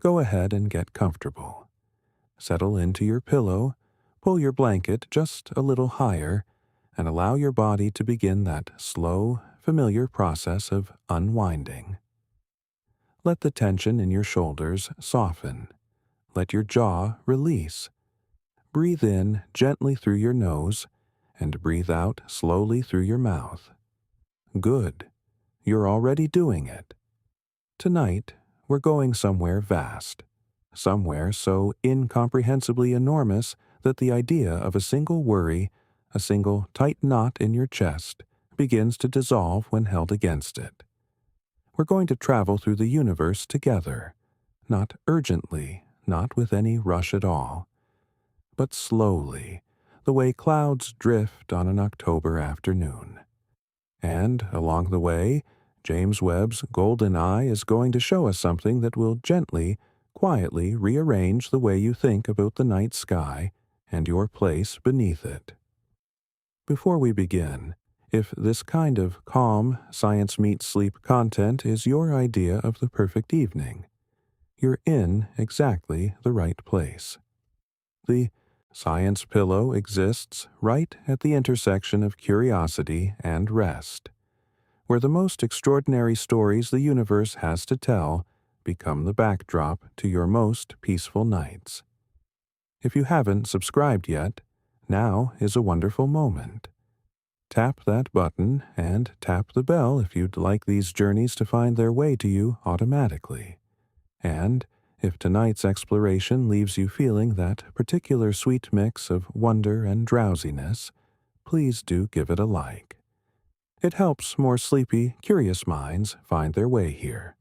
go ahead and get comfortable. Settle into your pillow, pull your blanket just a little higher, and allow your body to begin that slow, familiar process of unwinding. Let the tension in your shoulders soften. Let your jaw release. Breathe in gently through your nose and breathe out slowly through your mouth. Good. You're already doing it. Tonight, we're going somewhere vast, somewhere so incomprehensibly enormous that the idea of a single worry, a single tight knot in your chest, begins to dissolve when held against it. We're going to travel through the universe together, not urgently, not with any rush at all, but slowly, the way clouds drift on an October afternoon. And along the way, James Webb's golden eye is going to show us something that will gently, quietly rearrange the way you think about the night sky and your place beneath it. Before we begin, if this kind of calm, science-meets-sleep content is your idea of the perfect evening, you're in exactly the right place. The Science Pillow exists right at the intersection of curiosity and rest, where the most extraordinary stories the universe has to tell become the backdrop to your most peaceful nights. If you haven't subscribed yet, now is a wonderful moment. Tap that button and tap the bell if you'd like these journeys to find their way to you automatically. And if tonight's exploration leaves you feeling that particular sweet mix of wonder and drowsiness, please do give it a like. It helps more sleepy, curious minds find their way here.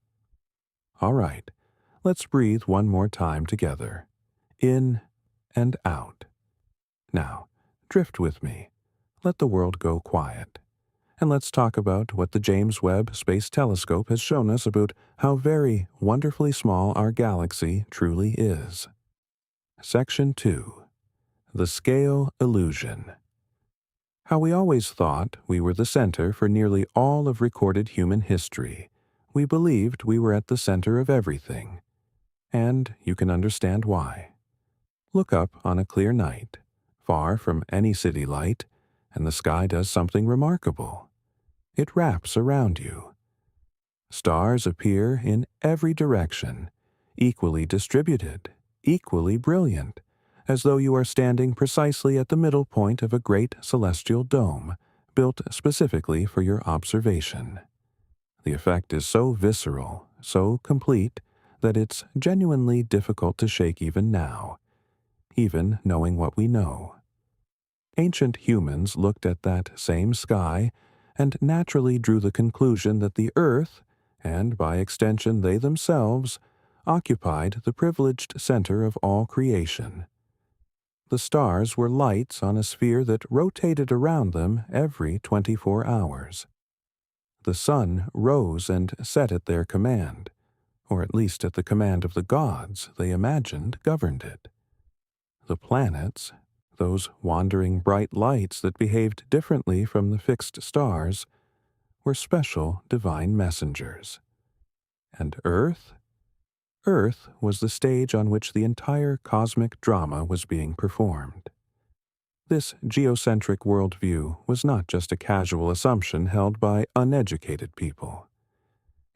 All right, let's breathe one more time together. In and out. Now, drift with me. Let the world go quiet. And let's talk about what the James Webb Space Telescope has shown us about how very wonderfully small our galaxy truly is. Section 2. The Scale Illusion. How we always thought we were the center for nearly all of recorded human history. We believed we were at the center of everything. And you can understand why. Look up on a clear night, far from any city light, and the sky does something remarkable. It wraps around you. Stars appear in every direction, equally distributed, equally brilliant, as though you are standing precisely at the middle point of a great celestial dome, built specifically for your observation. The effect is so visceral, so complete, that it's genuinely difficult to shake even now, even knowing what we know. Ancient humans looked at that same sky and naturally drew the conclusion that the Earth, and by extension they themselves, occupied the privileged center of all creation. The stars were lights on a sphere that rotated around them every 24 hours. The sun rose and set at their command, or at least at the command of the gods they imagined governed it. The planets, those wandering bright lights that behaved differently from the fixed stars, were special divine messengers. And Earth? Earth was the stage on which the entire cosmic drama was being performed. This geocentric worldview was not just a casual assumption held by uneducated people.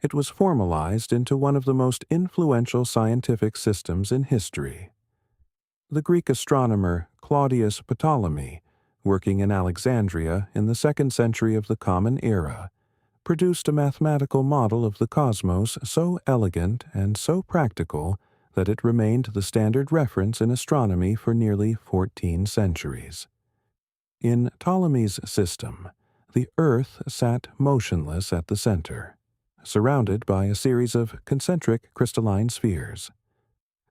It was formalized into one of the most influential scientific systems in history. The Greek astronomer Claudius Ptolemy, working in Alexandria in the 2nd century of the Common Era, produced a mathematical model of the cosmos so elegant and so practical that it remained the standard reference in astronomy for nearly 14 centuries. In Ptolemy's system, the Earth sat motionless at the center, surrounded by a series of concentric crystalline spheres.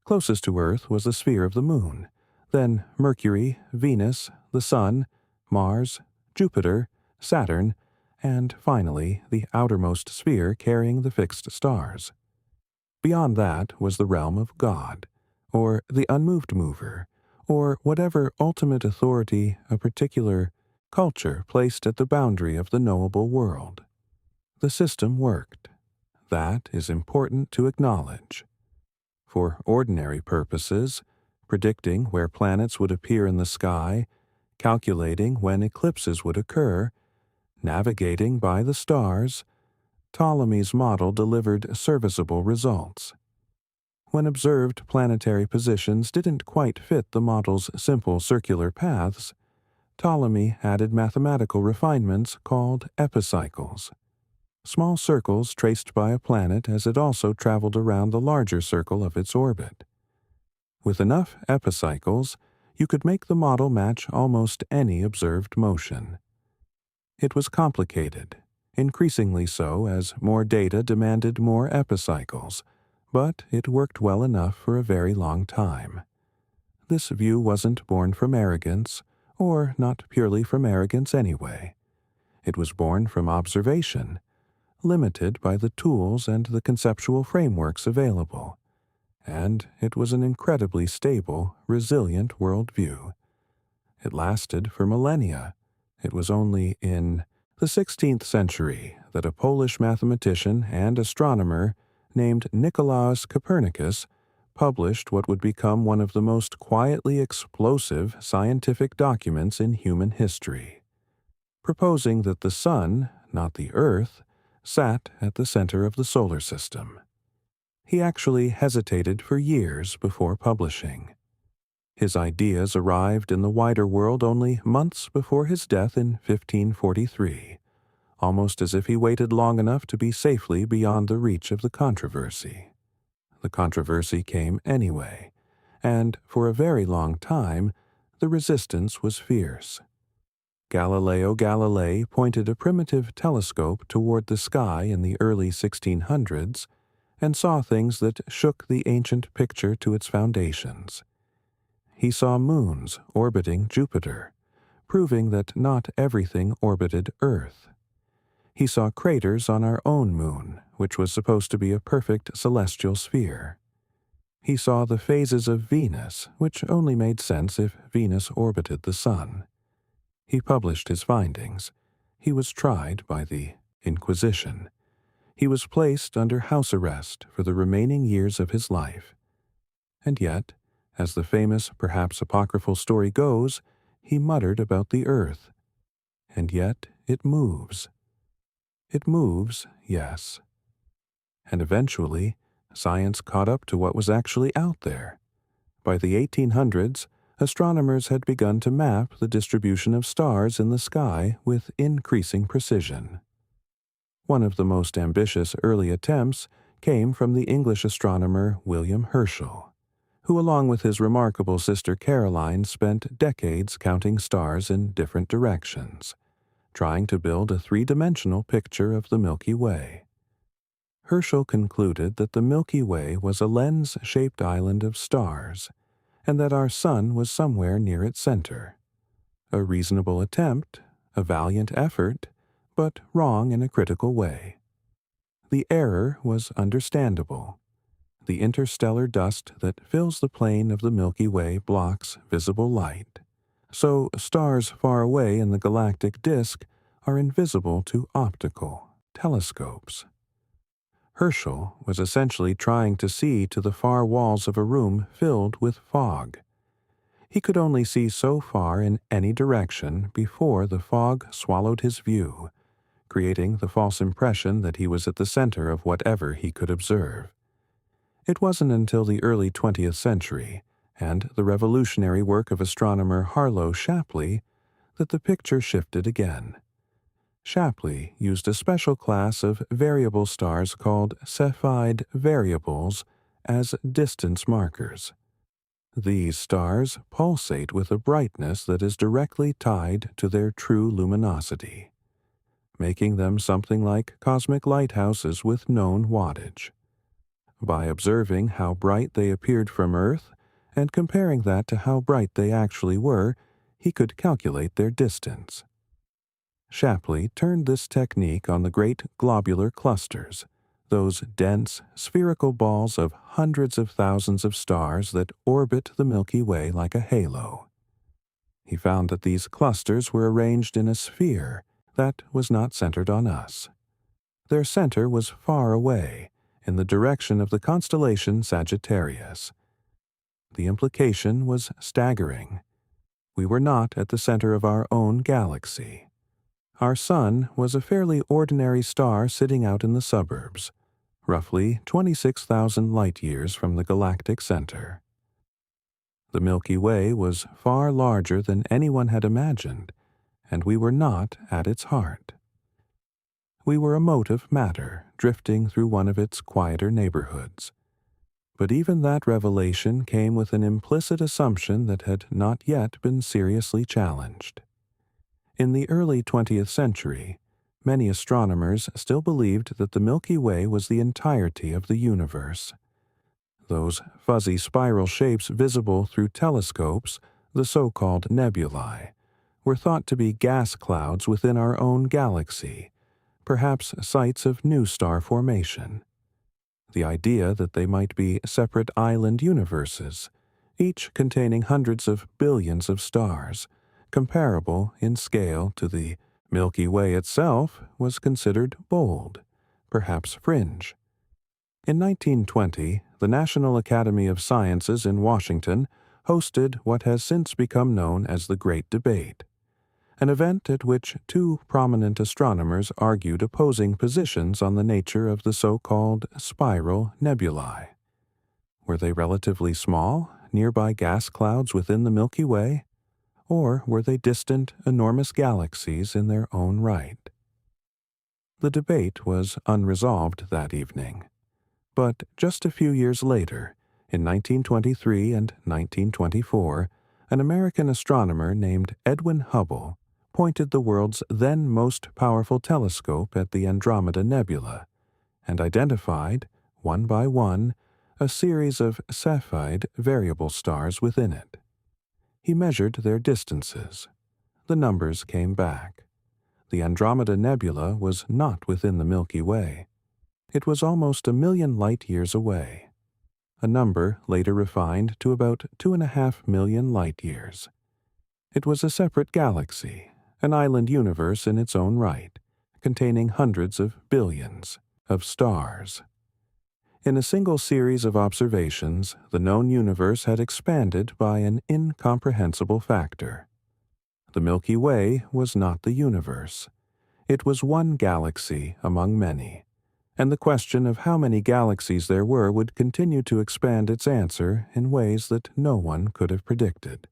Closest to Earth was the sphere of the Moon, then Mercury, Venus, the Sun, Mars, Jupiter, Saturn, and finally the outermost sphere carrying the fixed stars. Beyond that was the realm of God, or the unmoved mover, or whatever ultimate authority a particular culture placed at the boundary of the knowable world. The system worked. That is important to acknowledge. For ordinary purposes, predicting where planets would appear in the sky, calculating when eclipses would occur, navigating by the stars, Ptolemy's model delivered serviceable results. When observed planetary positions didn't quite fit the model's simple circular paths, Ptolemy added mathematical refinements called epicycles, small circles traced by a planet as it also traveled around the larger circle of its orbit. With enough epicycles, you could make the model match almost any observed motion. It was complicated, increasingly so as more data demanded more epicycles, but it worked well enough for a very long time. This view wasn't born from arrogance, or not purely from arrogance anyway. It was born from observation, limited by the tools and the conceptual frameworks available, and it was an incredibly stable, resilient worldview. It lasted for millennia. It was only in the 16th century that a Polish mathematician and astronomer named Nicolaus Copernicus published what would become one of the most quietly explosive scientific documents in human history, proposing that the Sun, not the Earth, sat at the center of the solar system. He actually hesitated for years before publishing. His ideas arrived in the wider world only months before his death in 1543, almost as if he waited long enough to be safely beyond the reach of the controversy. The controversy came anyway, and for a very long time, the resistance was fierce. Galileo Galilei pointed a primitive telescope toward the sky in the early 1600s and saw things that shook the ancient picture to its foundations. He saw moons orbiting Jupiter, proving that not everything orbited Earth. He saw craters on our own moon, which was supposed to be a perfect celestial sphere. He saw the phases of Venus, which only made sense if Venus orbited the Sun. He published his findings. He was tried by the Inquisition. He was placed under house arrest for the remaining years of his life. And yet, as the famous, perhaps apocryphal story goes, he muttered about the Earth. And yet it moves. It moves, yes. And eventually, science caught up to what was actually out there. By the 1800s, astronomers had begun to map the distribution of stars in the sky with increasing precision. One of the most ambitious early attempts came from the English astronomer William Herschel, who along with his remarkable sister Caroline spent decades counting stars in different directions, trying to build a three-dimensional picture of the Milky Way. Herschel concluded that the Milky Way was a lens-shaped island of stars, and that our Sun was somewhere near its center. A reasonable attempt, a valiant effort, but wrong in a critical way. The error was understandable. The interstellar dust that fills the plane of the Milky Way blocks visible light, so stars far away in the galactic disk are invisible to optical telescopes. Herschel was essentially trying to see to the far walls of a room filled with fog. He could only see so far in any direction before the fog swallowed his view, creating the false impression that he was at the center of whatever he could observe. It wasn't until the early 20th century, and the revolutionary work of astronomer Harlow Shapley, that the picture shifted again. Shapley used a special class of variable stars called Cepheid variables as distance markers. These stars pulsate with a brightness that is directly tied to their true luminosity, making them something like cosmic lighthouses with known wattage. By observing how bright they appeared from Earth and comparing that to how bright they actually were, he could calculate their distance. Shapley turned this technique on the great globular clusters, those dense, spherical balls of hundreds of thousands of stars that orbit the Milky Way like a halo. He found that these clusters were arranged in a sphere that was not centered on us. Their center was far away, in the direction of the constellation Sagittarius. The implication was staggering. We were not at the center of our own galaxy. Our sun was a fairly ordinary star sitting out in the suburbs, roughly 26,000 light-years from the galactic center. The Milky Way was far larger than anyone had imagined, and we were not at its heart. We were a mote of matter drifting through one of its quieter neighborhoods. But even that revelation came with an implicit assumption that had not yet been seriously challenged. In the early 20th century, many astronomers still believed that the Milky Way was the entirety of the universe. Those fuzzy spiral shapes visible through telescopes, the so-called nebulae, were thought to be gas clouds within our own galaxy, perhaps sites of new star formation. The idea that they might be separate island universes, each containing hundreds of billions of stars, comparable in scale to the Milky Way itself, was considered bold, perhaps fringe. In 1920, the National Academy of Sciences in Washington hosted what has since become known as the Great Debate, an event at which two prominent astronomers argued opposing positions on the nature of the so-called spiral nebulae. Were they relatively small, nearby gas clouds within the Milky Way, or were they distant, enormous galaxies in their own right? The debate was unresolved that evening. But just a few years later, in 1923 and 1924, an American astronomer named Edwin Hubble pointed the world's then most powerful telescope at the Andromeda Nebula and identified, one by one, a series of Cepheid variable stars within it. He measured their distances. The numbers came back. The Andromeda Nebula was not within the Milky Way. It was almost 1 million light-years away, a number later refined to about 2.5 million light-years. It was a separate galaxy, an island universe in its own right, containing hundreds of billions of stars. In a single series of observations, the known universe had expanded by an incomprehensible factor. The Milky Way was not the universe. It was one galaxy among many, and the question of how many galaxies there were would continue to expand its answer in ways that no one could have predicted.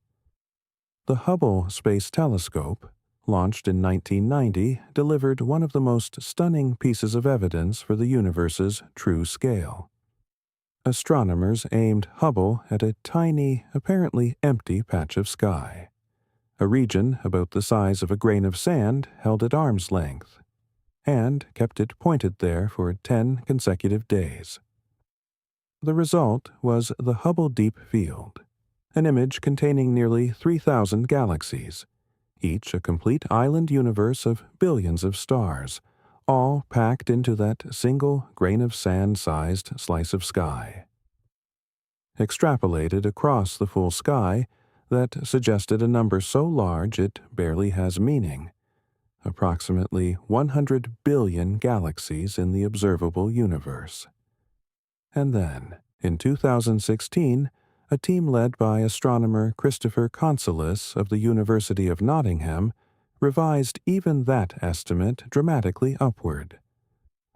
The Hubble Space Telescope, launched in 1990, delivered one of the most stunning pieces of evidence for the universe's true scale. Astronomers aimed Hubble at a tiny, apparently empty patch of sky, a region about the size of a grain of sand held at arm's length, and kept it pointed there for 10 consecutive days. The result was the Hubble Deep Field, an image containing nearly 3,000 galaxies, each a complete island universe of billions of stars, all packed into that single grain-of-sand-sized slice of sky. Extrapolated across the full sky, that suggested a number so large it barely has meaning. Approximately 100 billion galaxies in the observable universe. And then, in 2016, a team led by astronomer Christopher Consolis of the University of Nottingham revised even that estimate dramatically upward.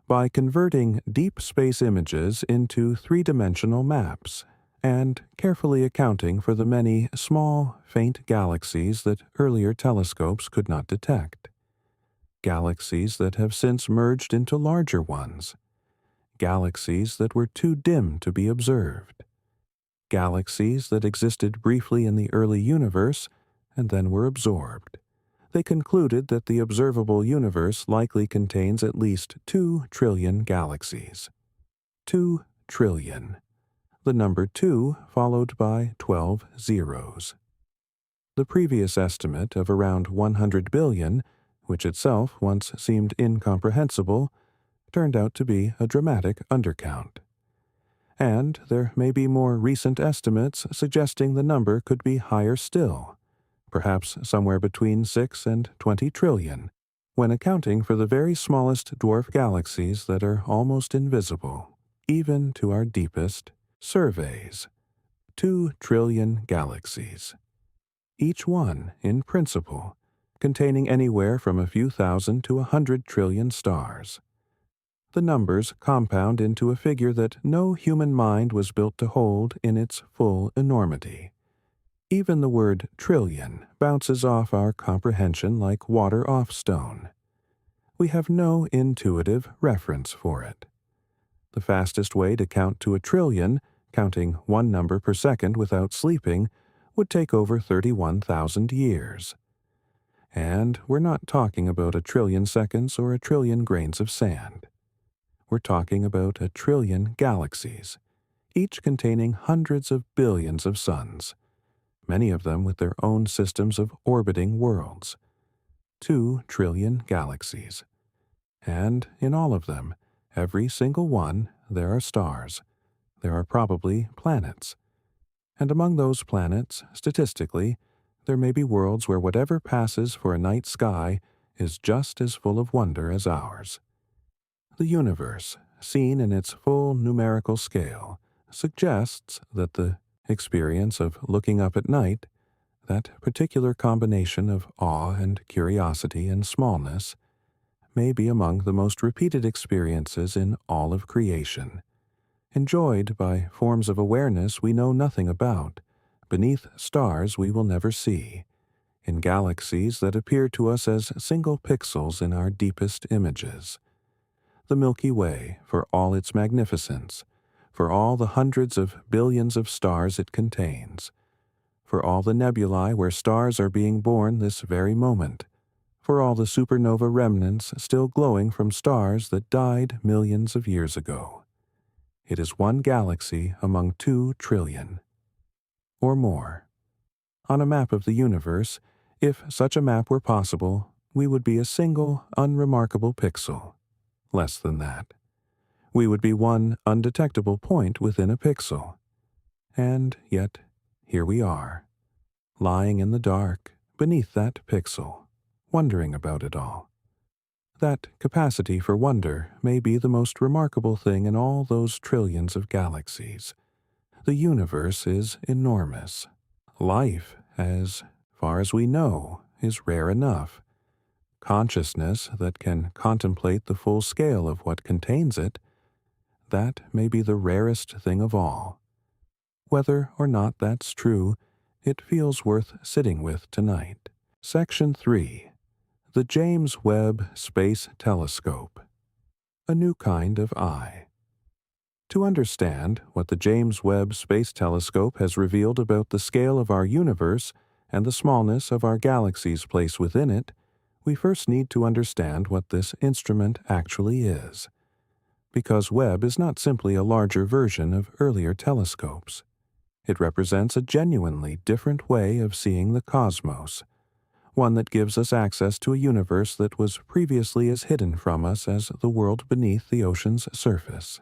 By converting deep space images into three-dimensional maps and carefully accounting for the many small, faint galaxies that earlier telescopes could not detect. Galaxies that have since merged into larger ones. Galaxies that were too dim to be observed. Galaxies that existed briefly in the early universe and then were absorbed. They concluded that the observable universe likely contains at least 2 trillion galaxies. 2 trillion. The number 2 followed by 12 zeros. The previous estimate of around 100 billion, which itself once seemed incomprehensible, turned out to be a dramatic undercount. And there may be more recent estimates suggesting the number could be higher still, perhaps somewhere between 6 and 20 trillion, when accounting for the very smallest dwarf galaxies that are almost invisible, even to our deepest surveys. 2 trillion galaxies, each one, in principle, containing anywhere from a few thousand to 100 trillion stars. The numbers compound into a figure that no human mind was built to hold in its full enormity. Even the word trillion bounces off our comprehension like water off stone. We have no intuitive reference for it. The fastest way to count to a trillion, counting one number per second without sleeping, would take over 31,000 years. And we're not talking about a trillion seconds or a trillion grains of sand. We're talking about a trillion galaxies, each containing hundreds of billions of suns, many of them with their own systems of orbiting worlds. 2 trillion galaxies. And in all of them, every single one, there are stars. There are probably planets. And among those planets, statistically, there may be worlds where whatever passes for a night sky is just as full of wonder as ours. The universe, seen in its full numerical scale, suggests that the experience of looking up at night, that particular combination of awe and curiosity and smallness, may be among the most repeated experiences in all of creation, enjoyed by forms of awareness we know nothing about, beneath stars we will never see, in galaxies that appear to us as single pixels in our deepest images. The Milky Way, for all its magnificence, for all the hundreds of billions of stars it contains, for all the nebulae where stars are being born this very moment, for all the supernova remnants still glowing from stars that died millions of years ago. It is one galaxy among 2 trillion. Or more. On a map of the universe, if such a map were possible, we would be a single, unremarkable pixel. Less than that. We would be one undetectable point within a pixel. And yet, here we are, lying in the dark beneath that pixel, wondering about it all. That capacity for wonder may be the most remarkable thing in all those trillions of galaxies. The universe is enormous. Life, as far as we know, is rare enough. Consciousness that can contemplate the full scale of what contains it, that may be the rarest thing of all. Whether or not that's true, it feels worth sitting with tonight. Section 3. The James Webb Space Telescope. A new kind of eye. To understand what the James Webb Space Telescope has revealed about the scale of our universe and the smallness of our galaxy's place within it, we first need to understand what this instrument actually is. Because Webb is not simply a larger version of earlier telescopes. It represents a genuinely different way of seeing the cosmos, one that gives us access to a universe that was previously as hidden from us as the world beneath the ocean's surface.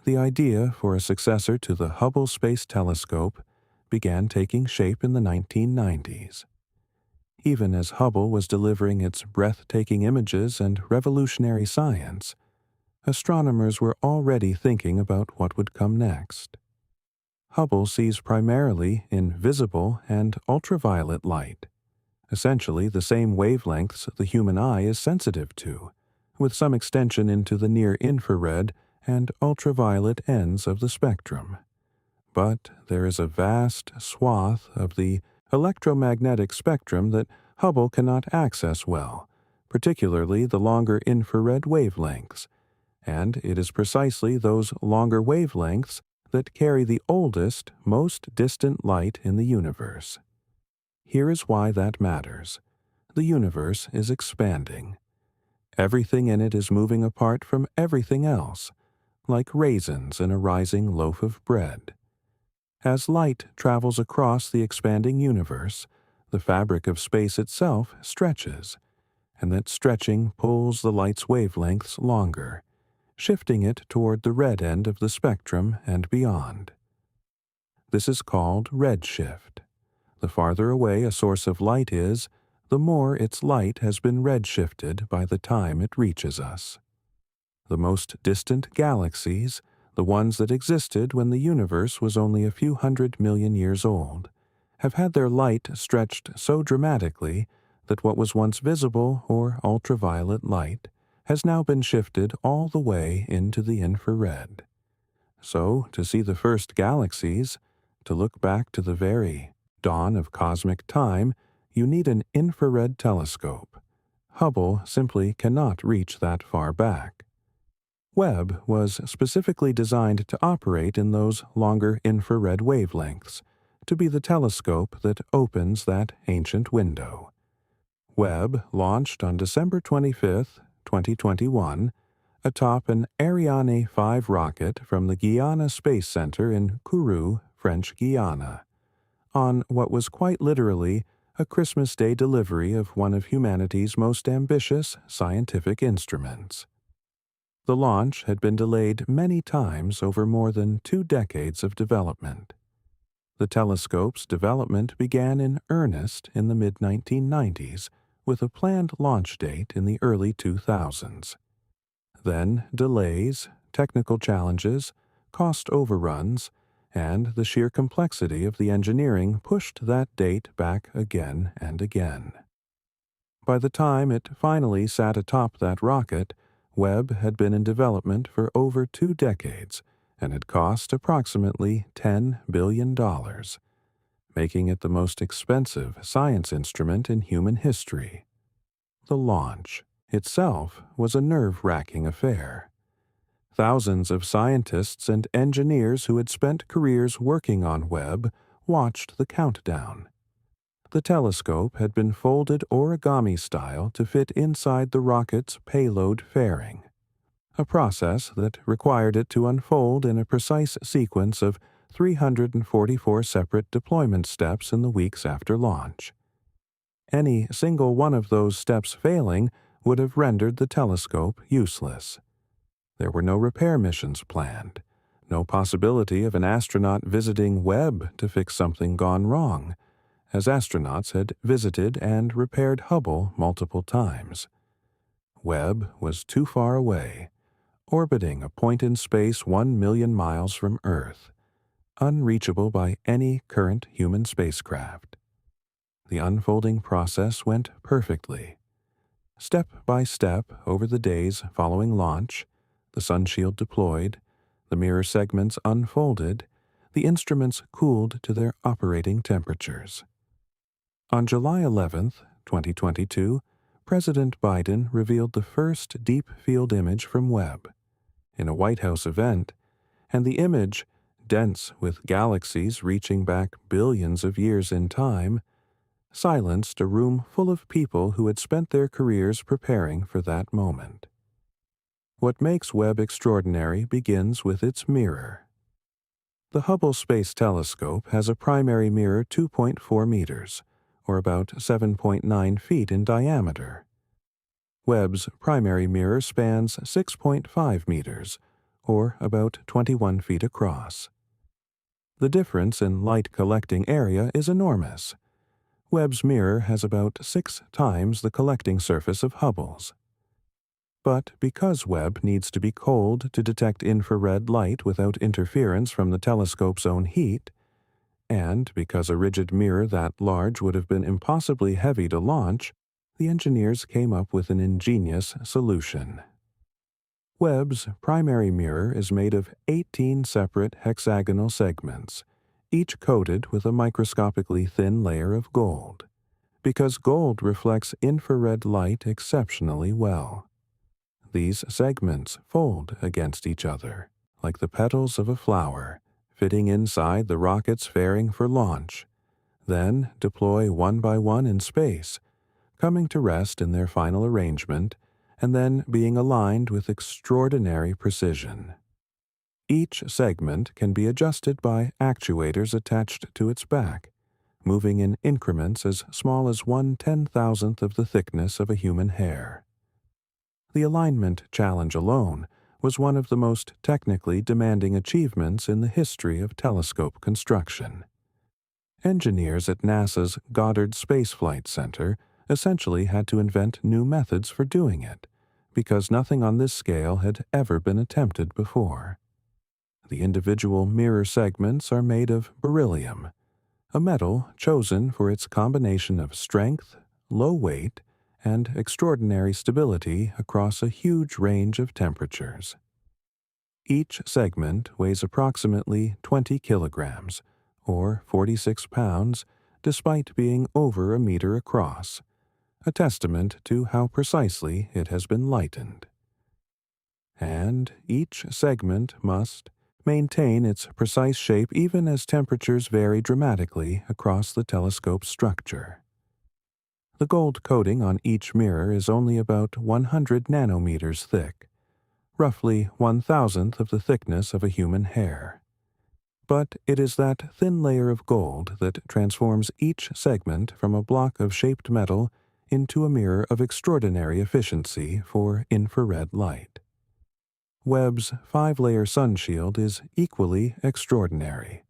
The idea for a successor to the Hubble Space Telescope began taking shape in the 1990s. Even as Hubble was delivering its breathtaking images and revolutionary science, astronomers were already thinking about what would come next. Hubble sees primarily in visible and ultraviolet light, essentially the same wavelengths the human eye is sensitive to, with some extension into the near-infrared and ultraviolet ends of the spectrum. But there is a vast swath of the electromagnetic spectrum that Hubble cannot access well, particularly the longer infrared wavelengths, and it is precisely those longer wavelengths that carry the oldest, most distant light in the universe. Here is why that matters. The universe is expanding. Everything in it is moving apart from everything else, like raisins in a rising loaf of bread. As light travels across the expanding universe, the fabric of space itself stretches, and that stretching pulls the light's wavelengths longer, shifting it toward the red end of the spectrum and beyond. This is called redshift. The farther away a source of light is, the more its light has been redshifted by the time it reaches us. The most distant galaxies, the ones that existed when the universe was only a few 100 million years old, have had their light stretched so dramatically that what was once visible or ultraviolet light has now been shifted all the way into the infrared. So, to see the first galaxies, to look back to the very dawn of cosmic time, you need an infrared telescope. Hubble simply cannot reach that far back. Webb was specifically designed to operate in those longer infrared wavelengths, to be the telescope that opens that ancient window. Webb launched on December 25, 2021, atop an Ariane 5 rocket from the Guiana Space Center in Kourou, French Guiana, on what was quite literally a Christmas Day delivery of one of humanity's most ambitious scientific instruments. The launch had been delayed many times over more than 2 decades of development. The telescope's development began in earnest in the mid-1990s, with a planned launch date in the early 2000s. Then delays, technical challenges, cost overruns, and the sheer complexity of the engineering pushed that date back again and again. By the time it finally sat atop that rocket, Webb had been in development for over 2 decades and had cost approximately $10 billion, making it the most expensive science instrument in human history. The launch itself was a nerve-wracking affair. Thousands of scientists and engineers who had spent careers working on Webb watched the countdown. The telescope had been folded origami-style to fit inside the rocket's payload fairing, a process that required it to unfold in a precise sequence of 344 separate deployment steps in the weeks after launch. Any single one of those steps failing would have rendered the telescope useless. There were no repair missions planned, no possibility of an astronaut visiting Webb to fix something gone wrong, as astronauts had visited and repaired Hubble multiple times. Webb was too far away, orbiting a point in space 1 million miles from Earth, unreachable by any current human spacecraft. The unfolding process went perfectly. Step by step over the days following launch, the sunshield deployed, the mirror segments unfolded, the instruments cooled to their operating temperatures. On July 11, 2022, President Biden revealed the first deep field image from Webb in a White House event, and the image, dense with galaxies reaching back billions of years in time, silenced a room full of people who had spent their careers preparing for that moment. What makes Webb extraordinary begins with its mirror. The Hubble Space Telescope has a primary mirror 2.4 meters, or about 7.9 feet in diameter. Webb's primary mirror spans 6.5 meters, or about 21 feet across. The difference in light collecting area is enormous. Webb's mirror has about 6 times the collecting surface of Hubble's. But because Webb needs to be cold to detect infrared light without interference from the telescope's own heat, and because a rigid mirror that large would have been impossibly heavy to launch, the engineers came up with an ingenious solution. Webb's primary mirror is made of 18 separate hexagonal segments, each coated with a microscopically thin layer of gold, because gold reflects infrared light exceptionally well. These segments fold against each other, like the petals of a flower, fitting inside the rocket's fairing for launch, then deploy one by one in space, coming to rest in their final arrangement, and then being aligned with extraordinary precision. Each segment can be adjusted by actuators attached to its back, moving in increments as small as 1/10,000th of the thickness of a human hair. The alignment challenge alone was one of the most technically demanding achievements in the history of telescope construction. Engineers at NASA's Goddard Space Flight Center essentially had to invent new methods for doing it, because nothing on this scale had ever been attempted before. The individual mirror segments are made of beryllium, a metal chosen for its combination of strength, low weight, and extraordinary stability across a huge range of temperatures. Each segment weighs approximately 20 kilograms, or 46 pounds, despite being over a meter across, a testament to how precisely it has been lightened. And each segment must maintain its precise shape even as temperatures vary dramatically across the telescope's structure. The gold coating on each mirror is only about 100 nanometers thick, roughly 1,000th of the thickness of a human hair. But it is that thin layer of gold that transforms each segment from a block of shaped metal into a mirror of extraordinary efficiency for infrared light. Webb's 5-layer sunshield is equally extraordinary,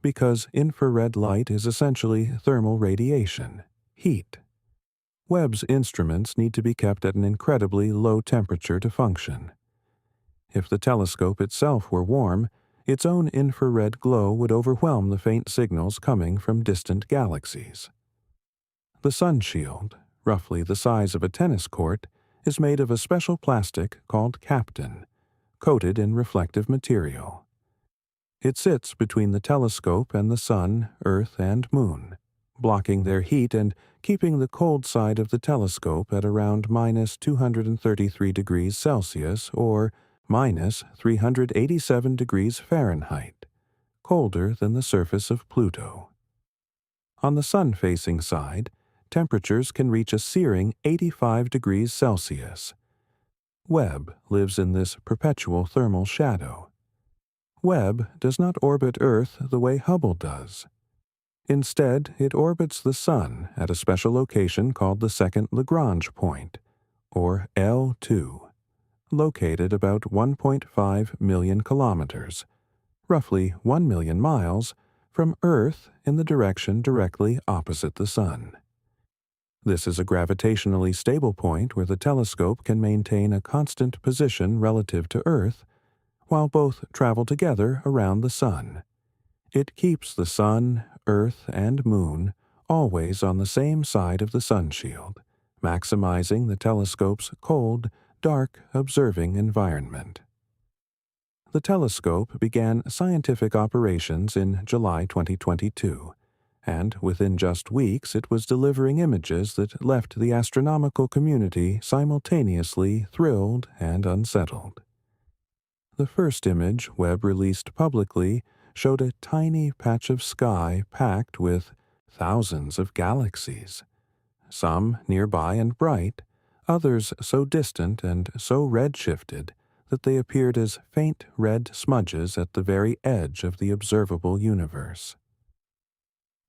because infrared light is essentially thermal radiation, heat. Webb's instruments need to be kept at an incredibly low temperature to function. If the telescope itself were warm, its own infrared glow would overwhelm the faint signals coming from distant galaxies. The sunshield, roughly the size of a tennis court, is made of a special plastic called Captain, coated in reflective material. It sits between the telescope and the sun, earth, and moon, blocking their heat and keeping the cold side of the telescope at around minus 233 degrees Celsius or minus 387 degrees Fahrenheit, colder than the surface of Pluto. On the sun-facing side, temperatures can reach a searing 85 degrees Celsius. Webb lives in this perpetual thermal shadow. Webb does not orbit Earth the way Hubble does. Instead, it orbits the Sun at a special location called the second Lagrange point, or L2, located about 1.5 million kilometers, roughly 1 million miles, from Earth in the direction directly opposite the Sun. This is a gravitationally stable point where the telescope can maintain a constant position relative to Earth, while both travel together around the Sun. It keeps the Sun, Earth, and Moon always on the same side of the sunshield, maximizing the telescope's cold, dark observing environment. The telescope began scientific operations in July 2022, and within just weeks it was delivering images that left the astronomical community simultaneously thrilled and unsettled. The first image Webb released publicly showed a tiny patch of sky packed with thousands of galaxies, some nearby and bright, others so distant and so red-shifted that they appeared as faint red smudges at the very edge of the observable universe.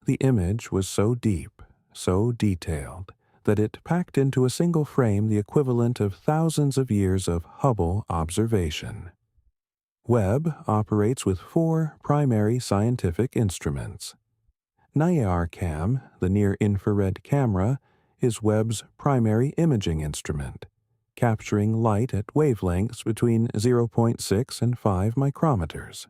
The image was so deep, so detailed, that it packed into a single frame the equivalent of thousands of years of Hubble observation. Webb operates with 4 primary scientific instruments. NIRCam, the near-infrared camera, is Webb's primary imaging instrument, capturing light at wavelengths between 0.6 and 5 micrometers.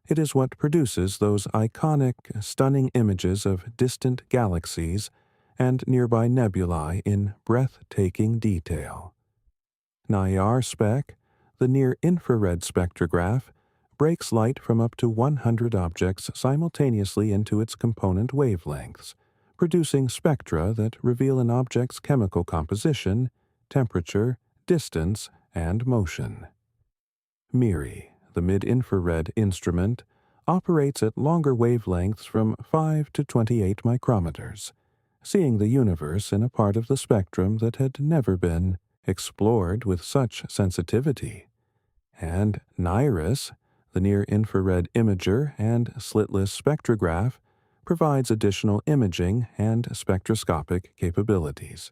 It is what produces those iconic, stunning images of distant galaxies and nearby nebulae in breathtaking detail. NIR-SPEC, the near-infrared spectrograph, breaks light from up to 100 objects simultaneously into its component wavelengths, producing spectra that reveal an object's chemical composition, temperature, distance, and motion. MIRI, the mid-infrared instrument, operates at longer wavelengths from 5 to 28 micrometers, seeing the universe in a part of the spectrum that had never been explored with such sensitivity. And NIRIS, the near-infrared imager and slitless spectrograph, provides additional imaging and spectroscopic capabilities.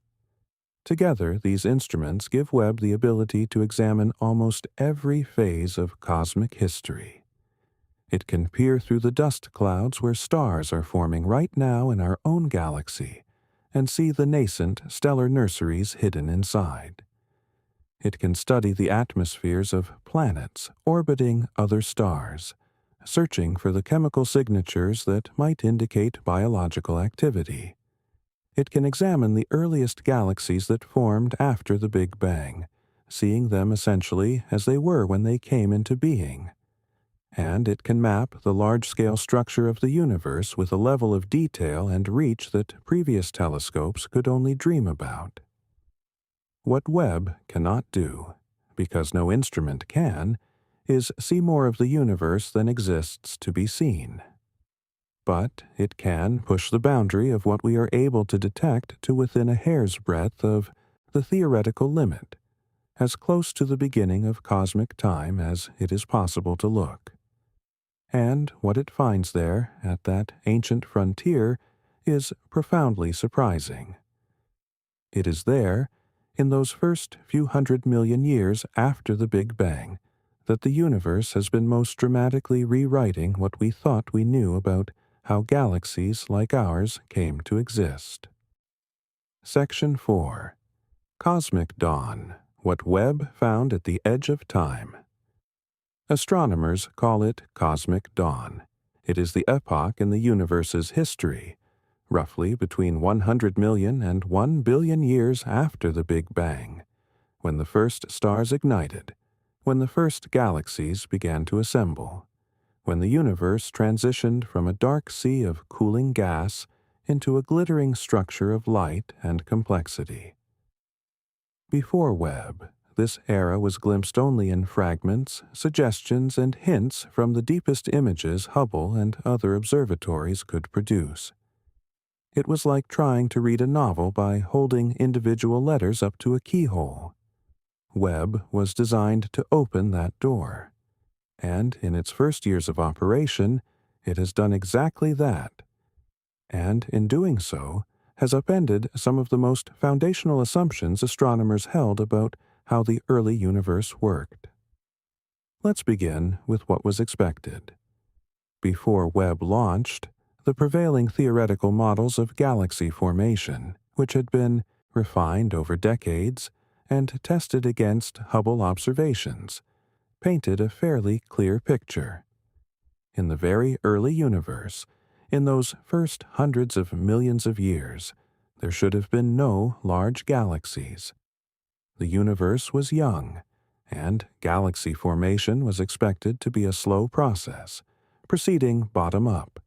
Together, these instruments give Webb the ability to examine almost every phase of cosmic history. It can peer through the dust clouds where stars are forming right now in our own galaxy and see the nascent stellar nurseries hidden inside. It can study the atmospheres of planets orbiting other stars, searching for the chemical signatures that might indicate biological activity. It can examine the earliest galaxies that formed after the Big Bang, seeing them essentially as they were when they came into being. And it can map the large-scale structure of the universe with a level of detail and reach that previous telescopes could only dream about. What Webb cannot do, because no instrument can, is see more of the universe than exists to be seen. But it can push the boundary of what we are able to detect to within a hair's breadth of the theoretical limit, as close to the beginning of cosmic time as it is possible to look. And what it finds there, at that ancient frontier, is profoundly surprising. It is there, in those first few 100 million years after the Big Bang, that the universe has been most dramatically rewriting what we thought we knew about how galaxies like ours came to exist. Section 4. Cosmic Dawn, What Webb Found at the Edge of Time. Astronomers call it cosmic dawn. It is the epoch in the universe's history, roughly between 100 million and 1 billion years after the Big Bang, when the first stars ignited, when the first galaxies began to assemble, when the universe transitioned from a dark sea of cooling gas into a glittering structure of light and complexity. Before Webb, this era was glimpsed only in fragments, suggestions, and hints from the deepest images Hubble and other observatories could produce. It was like trying to read a novel by holding individual letters up to a keyhole. Webb was designed to open that door, and in its first years of operation, it has done exactly that, and in doing so, has upended some of the most foundational assumptions astronomers held about how the early universe worked. Let's begin with what was expected. Before Webb launched, the prevailing theoretical models of galaxy formation, which had been refined over decades and tested against Hubble observations, painted a fairly clear picture. In the very early universe, in those first hundreds of millions of years, there should have been no large galaxies. The universe was young, and galaxy formation was expected to be a slow process, proceeding bottom up.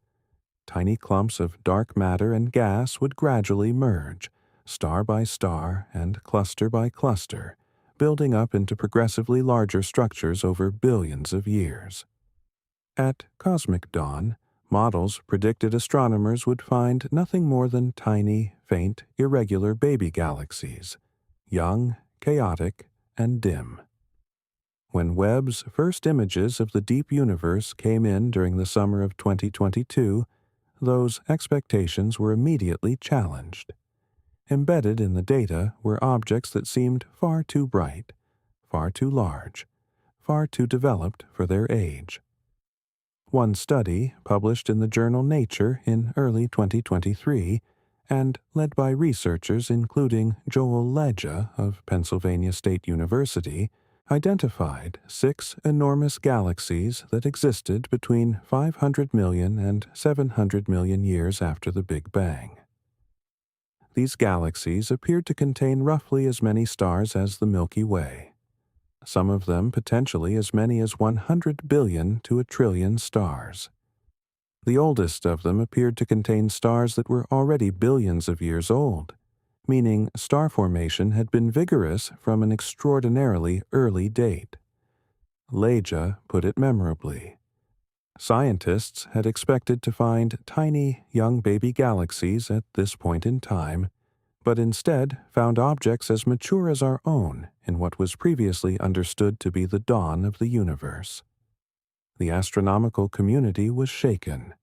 Tiny clumps of dark matter and gas would gradually merge, star by star and cluster by cluster, building up into progressively larger structures over billions of years. At cosmic dawn, models predicted astronomers would find nothing more than tiny, faint, irregular baby galaxies, young, chaotic, and dim. When Webb's first images of the deep universe came in during the summer of 2022, those expectations were immediately challenged. Embedded in the data were objects that seemed far too bright, far too large, far too developed for their age. One study, published in the journal Nature in early 2023, and led by researchers including Joel Leja of Pennsylvania State University, identified 6 enormous galaxies that existed between 500 million and 700 million years after the Big Bang. These galaxies appeared to contain roughly as many stars as the Milky Way, some of them potentially as many as 100 billion to a trillion stars. The oldest of them appeared to contain stars that were already billions of years old, meaning star formation had been vigorous from an extraordinarily early date. Leja put it memorably. Scientists had expected to find tiny, young baby galaxies at this point in time, but instead found objects as mature as our own in what was previously understood to be the dawn of the universe. The astronomical community was shaken.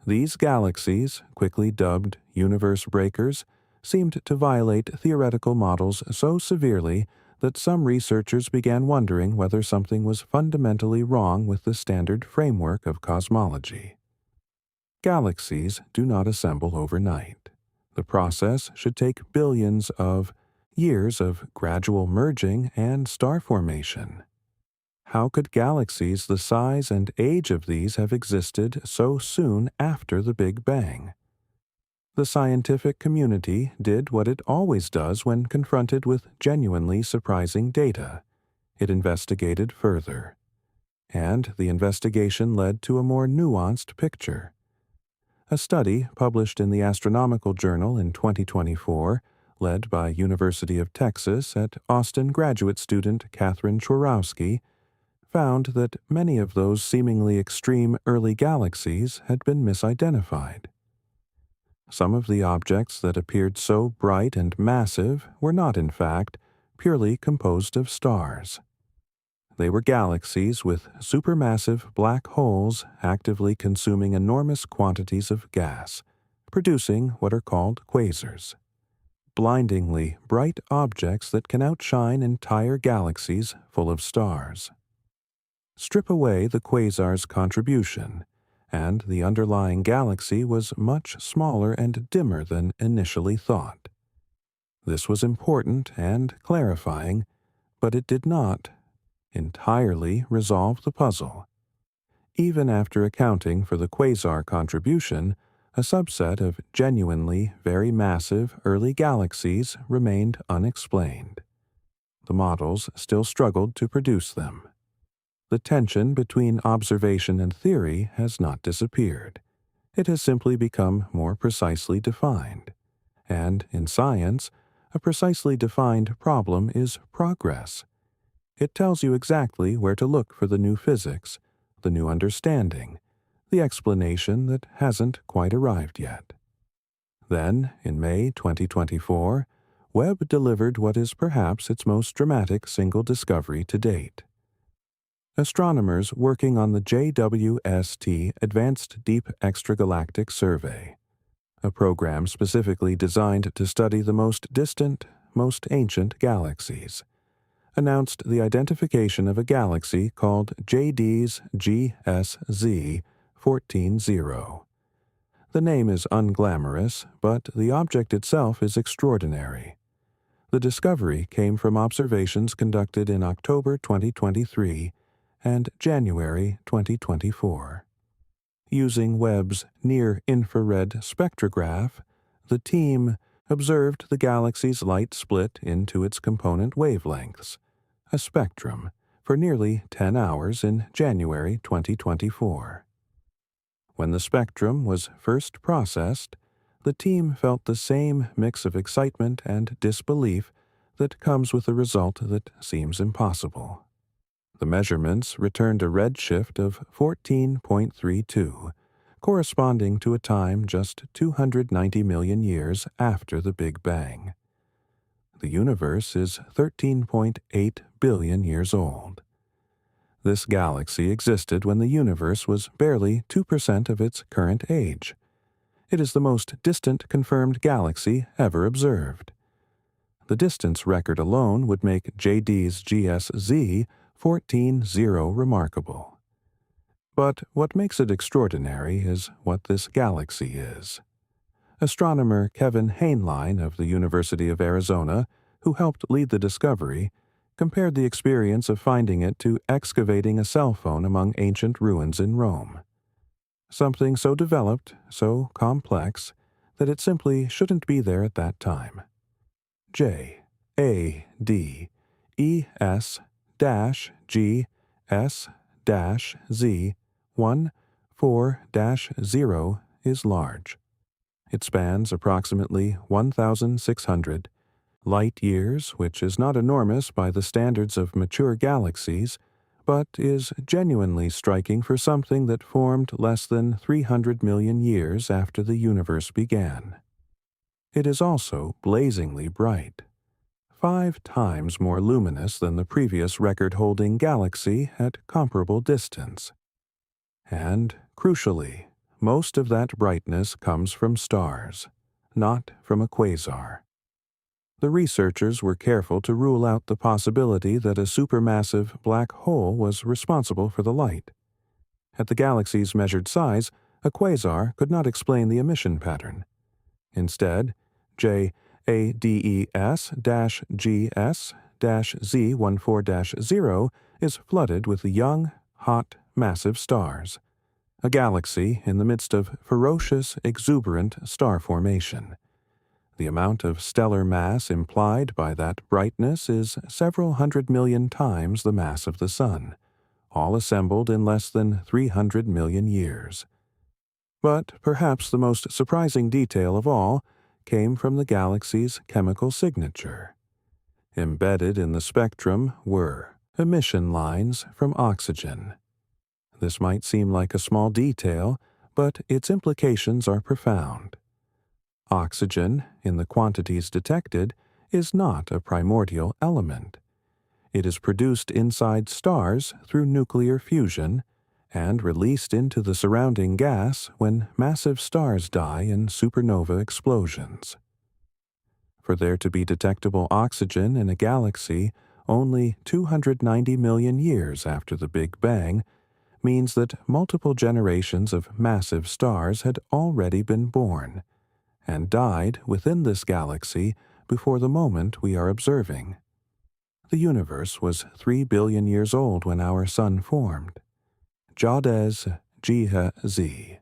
These galaxies, quickly dubbed universe breakers, seemed to violate theoretical models so severely that some researchers began wondering whether something was fundamentally wrong with the standard framework of cosmology. Galaxies do not assemble overnight. The process should take billions of years of gradual merging and star formation. How could galaxies the size and age of these have existed so soon after the Big Bang? The scientific community did what it always does when confronted with genuinely surprising data. It investigated further. And the investigation led to a more nuanced picture. A study published in the Astronomical Journal in 2024, led by University of Texas at Austin graduate student Catherine Chorowski, found that many of those seemingly extreme early galaxies had been misidentified. Some of the objects that appeared so bright and massive were not, in fact, purely composed of stars. They were galaxies with supermassive black holes actively consuming enormous quantities of gas, producing what are called quasars. Blindingly bright objects that can outshine entire galaxies full of stars. Strip away the quasar's contribution, and the underlying galaxy was much smaller and dimmer than initially thought. This was important and clarifying, but it did not entirely resolve the puzzle. Even after accounting for the quasar contribution, a subset of genuinely very massive early galaxies remained unexplained. The models still struggled to produce them. The tension between observation and theory has not disappeared. It has simply become more precisely defined. And in science, a precisely defined problem is progress. It tells you exactly where to look for the new physics, the new understanding, the explanation that hasn't quite arrived yet. Then, in May 2024, Webb delivered what is perhaps its most dramatic single discovery to date. Astronomers working on the JWST Advanced Deep Extragalactic Survey, a program specifically designed to study the most distant, most ancient galaxies, announced the identification of a galaxy called JD's GSZ 14-0. The name is unglamorous, but the object itself is extraordinary. The discovery came from observations conducted in October 2023 and January 2024. Using Webb's near-infrared spectrograph, the team observed the galaxy's light split into its component wavelengths, a spectrum, for nearly 10 hours in January 2024. When the spectrum was first processed, the team felt the same mix of excitement and disbelief that comes with a result that seems impossible. The measurements returned a redshift of 14.32, corresponding to a time just 290 million years after the Big Bang. The universe is 13.8 billion years old. This galaxy existed when the universe was barely 2% of its current age. It is the most distant confirmed galaxy ever observed. The distance record alone would make JD's GSZ 14-0 remarkable. But what makes it extraordinary is what this galaxy is. Astronomer Kevin Hainline of the University of Arizona, who helped lead the discovery, compared the experience of finding it to excavating a cell phone among ancient ruins in Rome. Something so developed, so complex, that it simply shouldn't be there at that time. JADES-GS-Z14-0 is large. It spans approximately 1,600 light years, which is not enormous by the standards of mature galaxies, but is genuinely striking for something that formed less than 300 million years after the universe began. It is also blazingly bright, 5 times more luminous than the previous record-holding galaxy at comparable distance. And, crucially, most of that brightness comes from stars, not from a quasar. The researchers were careful to rule out the possibility that a supermassive black hole was responsible for the light. At the galaxy's measured size, a quasar could not explain the emission pattern. Instead, ADES-GS-Z14-0 is flooded with young, hot, massive stars, a galaxy in the midst of ferocious, exuberant star formation. The amount of stellar mass implied by that brightness is several 100 million times the mass of the Sun, all assembled in less than 300 million years. But perhaps the most surprising detail of all came from the galaxy's chemical signature. Embedded in the spectrum were emission lines from oxygen. This might seem like a small detail, but its implications are profound. Oxygen, in the quantities detected, is not a primordial element. It is produced inside stars through nuclear fusion and released into the surrounding gas when massive stars die in supernova explosions. For there to be detectable oxygen in a galaxy only 290 million years after the Big Bang means that multiple generations of massive stars had already been born and died within this galaxy before the moment we are observing. The universe was 3 billion years old when our Sun formed. Jades GZ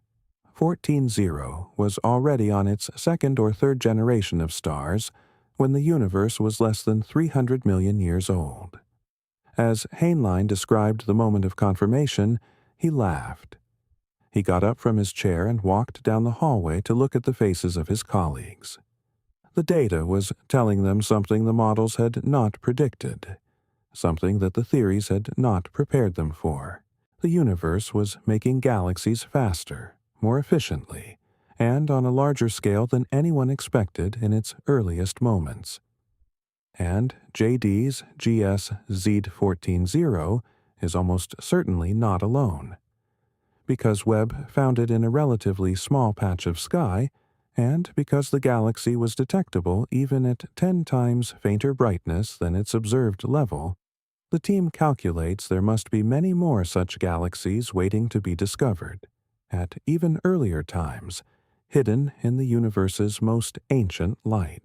14-0 was already on its second or third generation of stars when the universe was less than 300 million years old. As Heinlein described the moment of confirmation, he laughed. He got up from his chair and walked down the hallway to look at the faces of his colleagues. The data was telling them something the models had not predicted, something that the theories had not prepared them for. The universe was making galaxies faster, more efficiently, and on a larger scale than anyone expected in its earliest moments. And JD's GS-Z14-0 is almost certainly not alone. Because Webb found it in a relatively small patch of sky, and because the galaxy was detectable even at 10 times fainter brightness than its observed level, the team calculates there must be many more such galaxies waiting to be discovered, at even earlier times, hidden in the universe's most ancient light.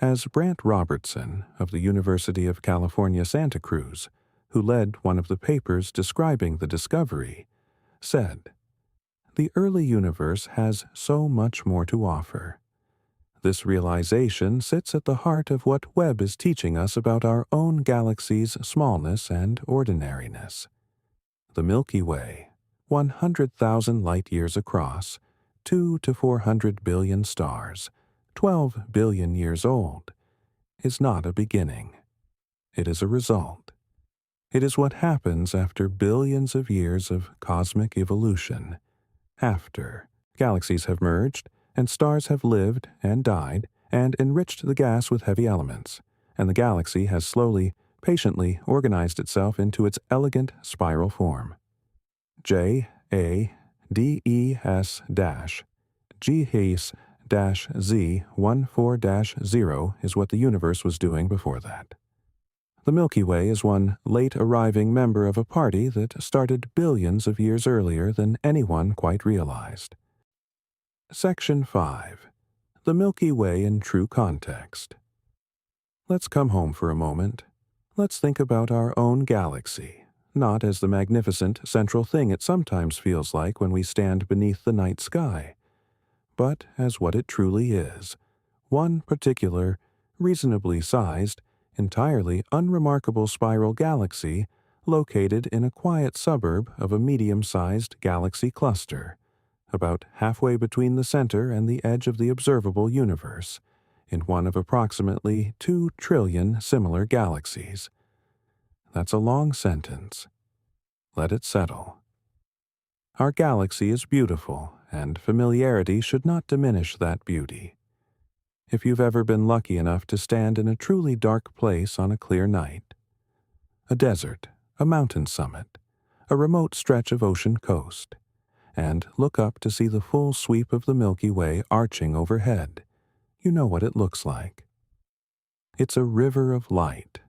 As Brant Robertson of the University of California, Santa Cruz, who led one of the papers describing the discovery, said, "The early universe has so much more to offer. This realization sits at the heart of what Webb is teaching us about our own galaxy's smallness and ordinariness. The Milky Way, 100,000 light-years across, 2 to 400 billion stars, 12 billion years old, is not a beginning. It is a result. It is what happens after billions of years of cosmic evolution, after galaxies have merged and stars have lived and died and enriched the gas with heavy elements, and the galaxy has slowly, patiently organized itself into its elegant spiral form. JADES-GZ-Z14-0 is what the universe was doing before that. The Milky Way is one late-arriving member of a party that started billions of years earlier than anyone quite realized. Section 5. The Milky Way in True Context. Let's come home for a moment. Let's think about our own galaxy, not as the magnificent central thing it sometimes feels like when we stand beneath the night sky, but as what it truly is, one particular, reasonably sized, entirely unremarkable spiral galaxy located in a quiet suburb of a medium-sized galaxy cluster, about halfway between the center and the edge of the observable universe, in one of approximately 2 trillion similar galaxies. That's a long sentence. Let it settle. Our galaxy is beautiful, and familiarity should not diminish that beauty. If you've ever been lucky enough to stand in a truly dark place on a clear night, a desert, a mountain summit, a remote stretch of ocean coast, and look up to see the full sweep of the Milky Way arching overhead, you know what it looks like. It's a river of light,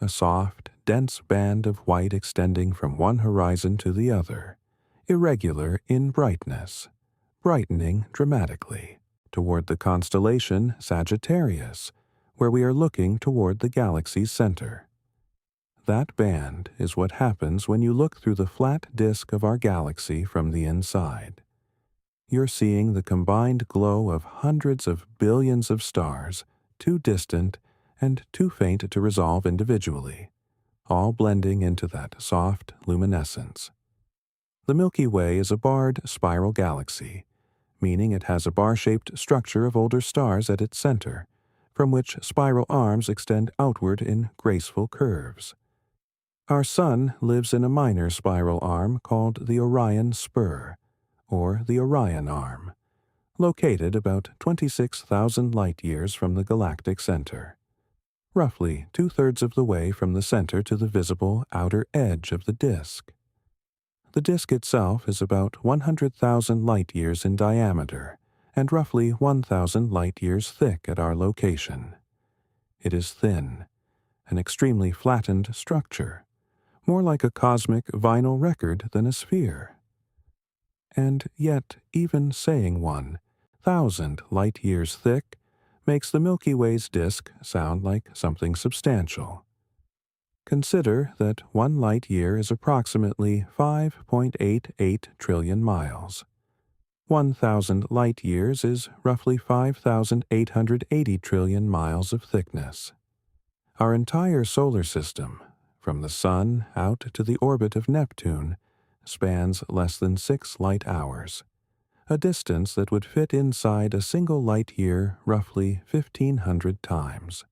a soft, dense band of white extending from one horizon to the other, irregular in brightness, brightening dramatically, toward the constellation Sagittarius, where we are looking toward the galaxy's center. That band is what happens when you look through the flat disk of our galaxy from the inside. You're seeing the combined glow of hundreds of billions of stars, too distant and too faint to resolve individually, all blending into that soft luminescence. The Milky Way is a barred spiral galaxy, meaning it has a bar-shaped structure of older stars at its center, from which spiral arms extend outward in graceful curves. Our Sun lives in a minor spiral arm called the Orion Spur, or the Orion Arm, located about 26,000 light-years from the galactic center, roughly 2/3 of the way from the center to the visible outer edge of the disk. The disk itself is about 100,000 light-years in diameter and roughly 1,000 light-years thick at our location. It is thin, an extremely flattened structure, more like a cosmic vinyl record than a sphere. And yet, even saying 1,000 light-years thick makes the Milky Way's disk sound like something substantial. Consider that 1 light-year is approximately 5.88 trillion miles. 1,000 light-years is roughly 5,880 trillion miles of thickness. Our entire solar system, from the Sun out to the orbit of Neptune, spans less than 6 light hours, a distance that would fit inside a single light-year roughly 1,500 times.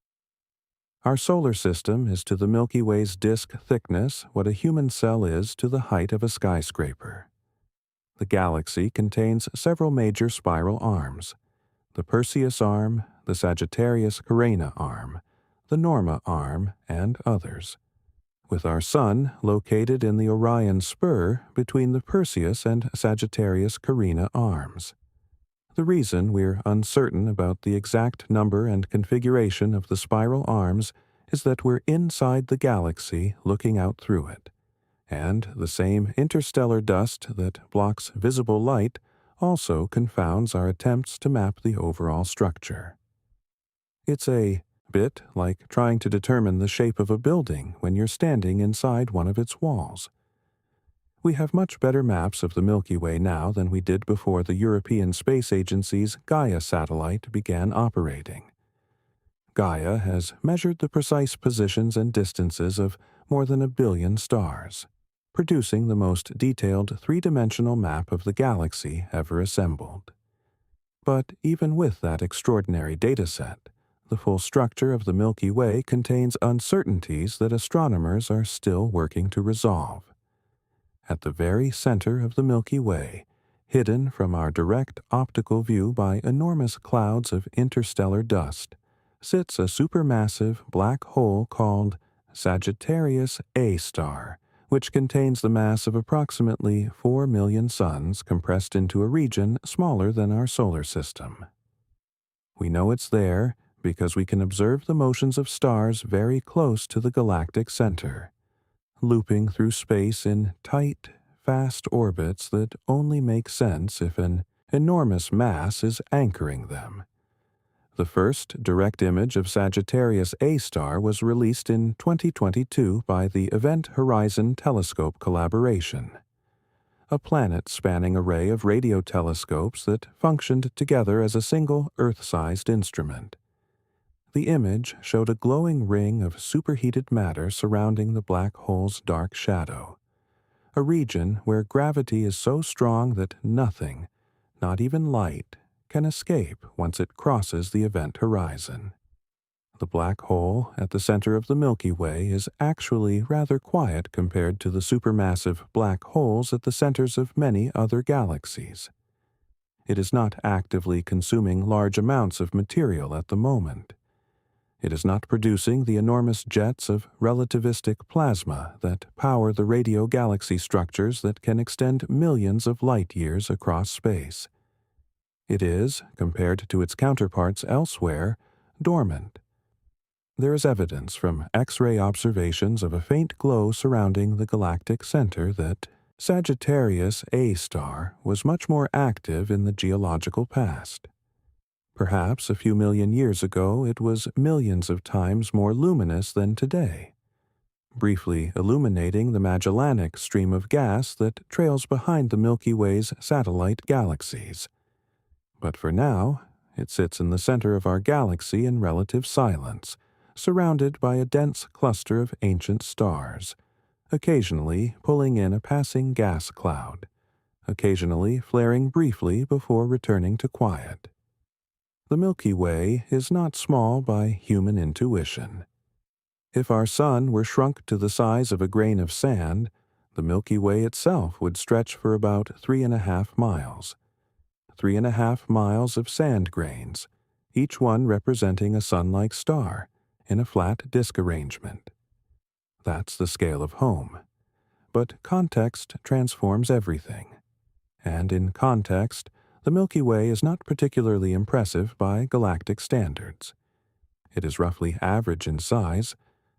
Our solar system is to the Milky Way's disk thickness what a human cell is to the height of a skyscraper. The galaxy contains several major spiral arms: the Perseus Arm, the Sagittarius-Carina Arm, the Norma Arm, and others, with our Sun located in the Orion Spur between the Perseus and Sagittarius-Carina arms. The reason we're uncertain about the exact number and configuration of the spiral arms is that we're inside the galaxy looking out through it, and the same interstellar dust that blocks visible light also confounds our attempts to map the overall structure. It's a bit like trying to determine the shape of a building when you're standing inside one of its walls. We have much better maps of the Milky Way now than we did before the European Space Agency's Gaia satellite began operating. Gaia has measured the precise positions and distances of more than 1 billion stars, producing the most detailed three-dimensional map of the galaxy ever assembled. But even with that extraordinary dataset, the full structure of the Milky Way contains uncertainties that astronomers are still working to resolve. At the very center of the Milky Way, hidden from our direct optical view by enormous clouds of interstellar dust, sits a supermassive black hole called Sagittarius A star, which contains the mass of approximately 4 million suns compressed into a region smaller than our solar system. We know it's there because we can observe the motions of stars very close to the galactic center, looping through space in tight, fast orbits that only make sense if an enormous mass is anchoring them. The first direct image of Sagittarius A star was released in 2022 by the Event Horizon Telescope collaboration, a planet-spanning array of radio telescopes that functioned together as a single Earth-sized instrument. The image showed a glowing ring of superheated matter surrounding the black hole's dark shadow, a region where gravity is so strong that nothing, not even light, can escape once it crosses the event horizon. The black hole at the center of the Milky Way is actually rather quiet compared to the supermassive black holes at the centers of many other galaxies. It is not actively consuming large amounts of material at the moment. It is not producing the enormous jets of relativistic plasma that power the radio galaxy structures that can extend millions of light-years across space. It is, compared to its counterparts elsewhere, dormant. There is evidence from X-ray observations of a faint glow surrounding the galactic center that Sagittarius A star was much more active in the geological past. Perhaps a few million years ago it was millions of times more luminous than today, briefly illuminating the Magellanic stream of gas that trails behind the Milky Way's satellite galaxies. But for now, it sits in the center of our galaxy in relative silence, surrounded by a dense cluster of ancient stars, occasionally pulling in a passing gas cloud, occasionally flaring briefly before returning to quiet. The Milky Way is not small by human intuition. If our sun were shrunk to the size of a grain of sand, the Milky Way itself would stretch for about 3.5 miles. 3.5 miles of sand grains, each one representing a sun-like star in a flat disk arrangement. That's the scale of home. But context transforms everything. And in context, the Milky Way is not particularly impressive by galactic standards. It is roughly average in size,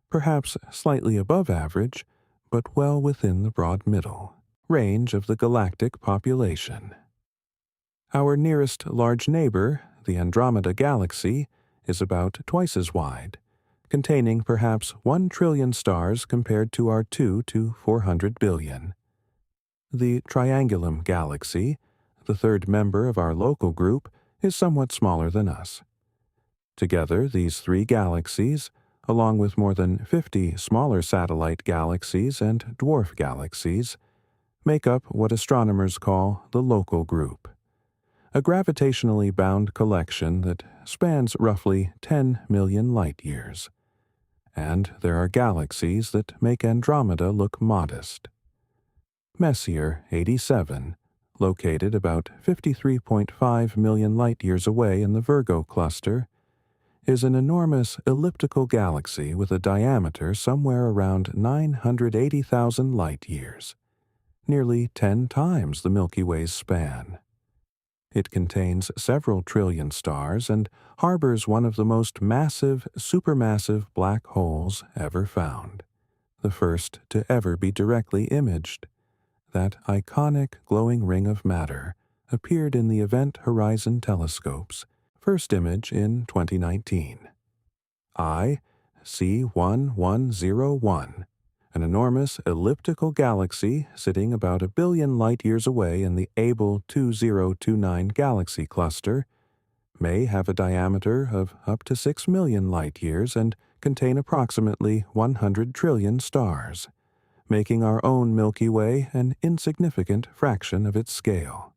perhaps slightly above average, but well within the broad middle range of the galactic population. Our nearest large neighbor, the Andromeda Galaxy, is about twice as wide, containing perhaps 1 trillion stars compared to our 2 to 400 billion. The Triangulum Galaxy, the third member of our local group, is somewhat smaller than us. Together, these three galaxies, along with more than 50 smaller satellite galaxies and dwarf galaxies, make up what astronomers call the local group, a gravitationally bound collection that spans roughly 10 million light-years. And there are galaxies that make Andromeda look modest. Messier 87, located about 53.5 million light-years away in the Virgo cluster, is an enormous elliptical galaxy with a diameter somewhere around 980,000 light-years, nearly 10 times the Milky Way's span. It contains several trillion stars and harbors one of the most massive, supermassive black holes ever found, the first to ever be directly imaged. That iconic glowing ring of matter appeared in the Event Horizon Telescope's first image in 2019. C1101, an enormous elliptical galaxy sitting about 1 billion light-years away in the Abell 2029 galaxy cluster, may have a diameter of up to 6 million light-years and contain approximately 100 trillion stars, making our own Milky Way an insignificant fraction of its scale.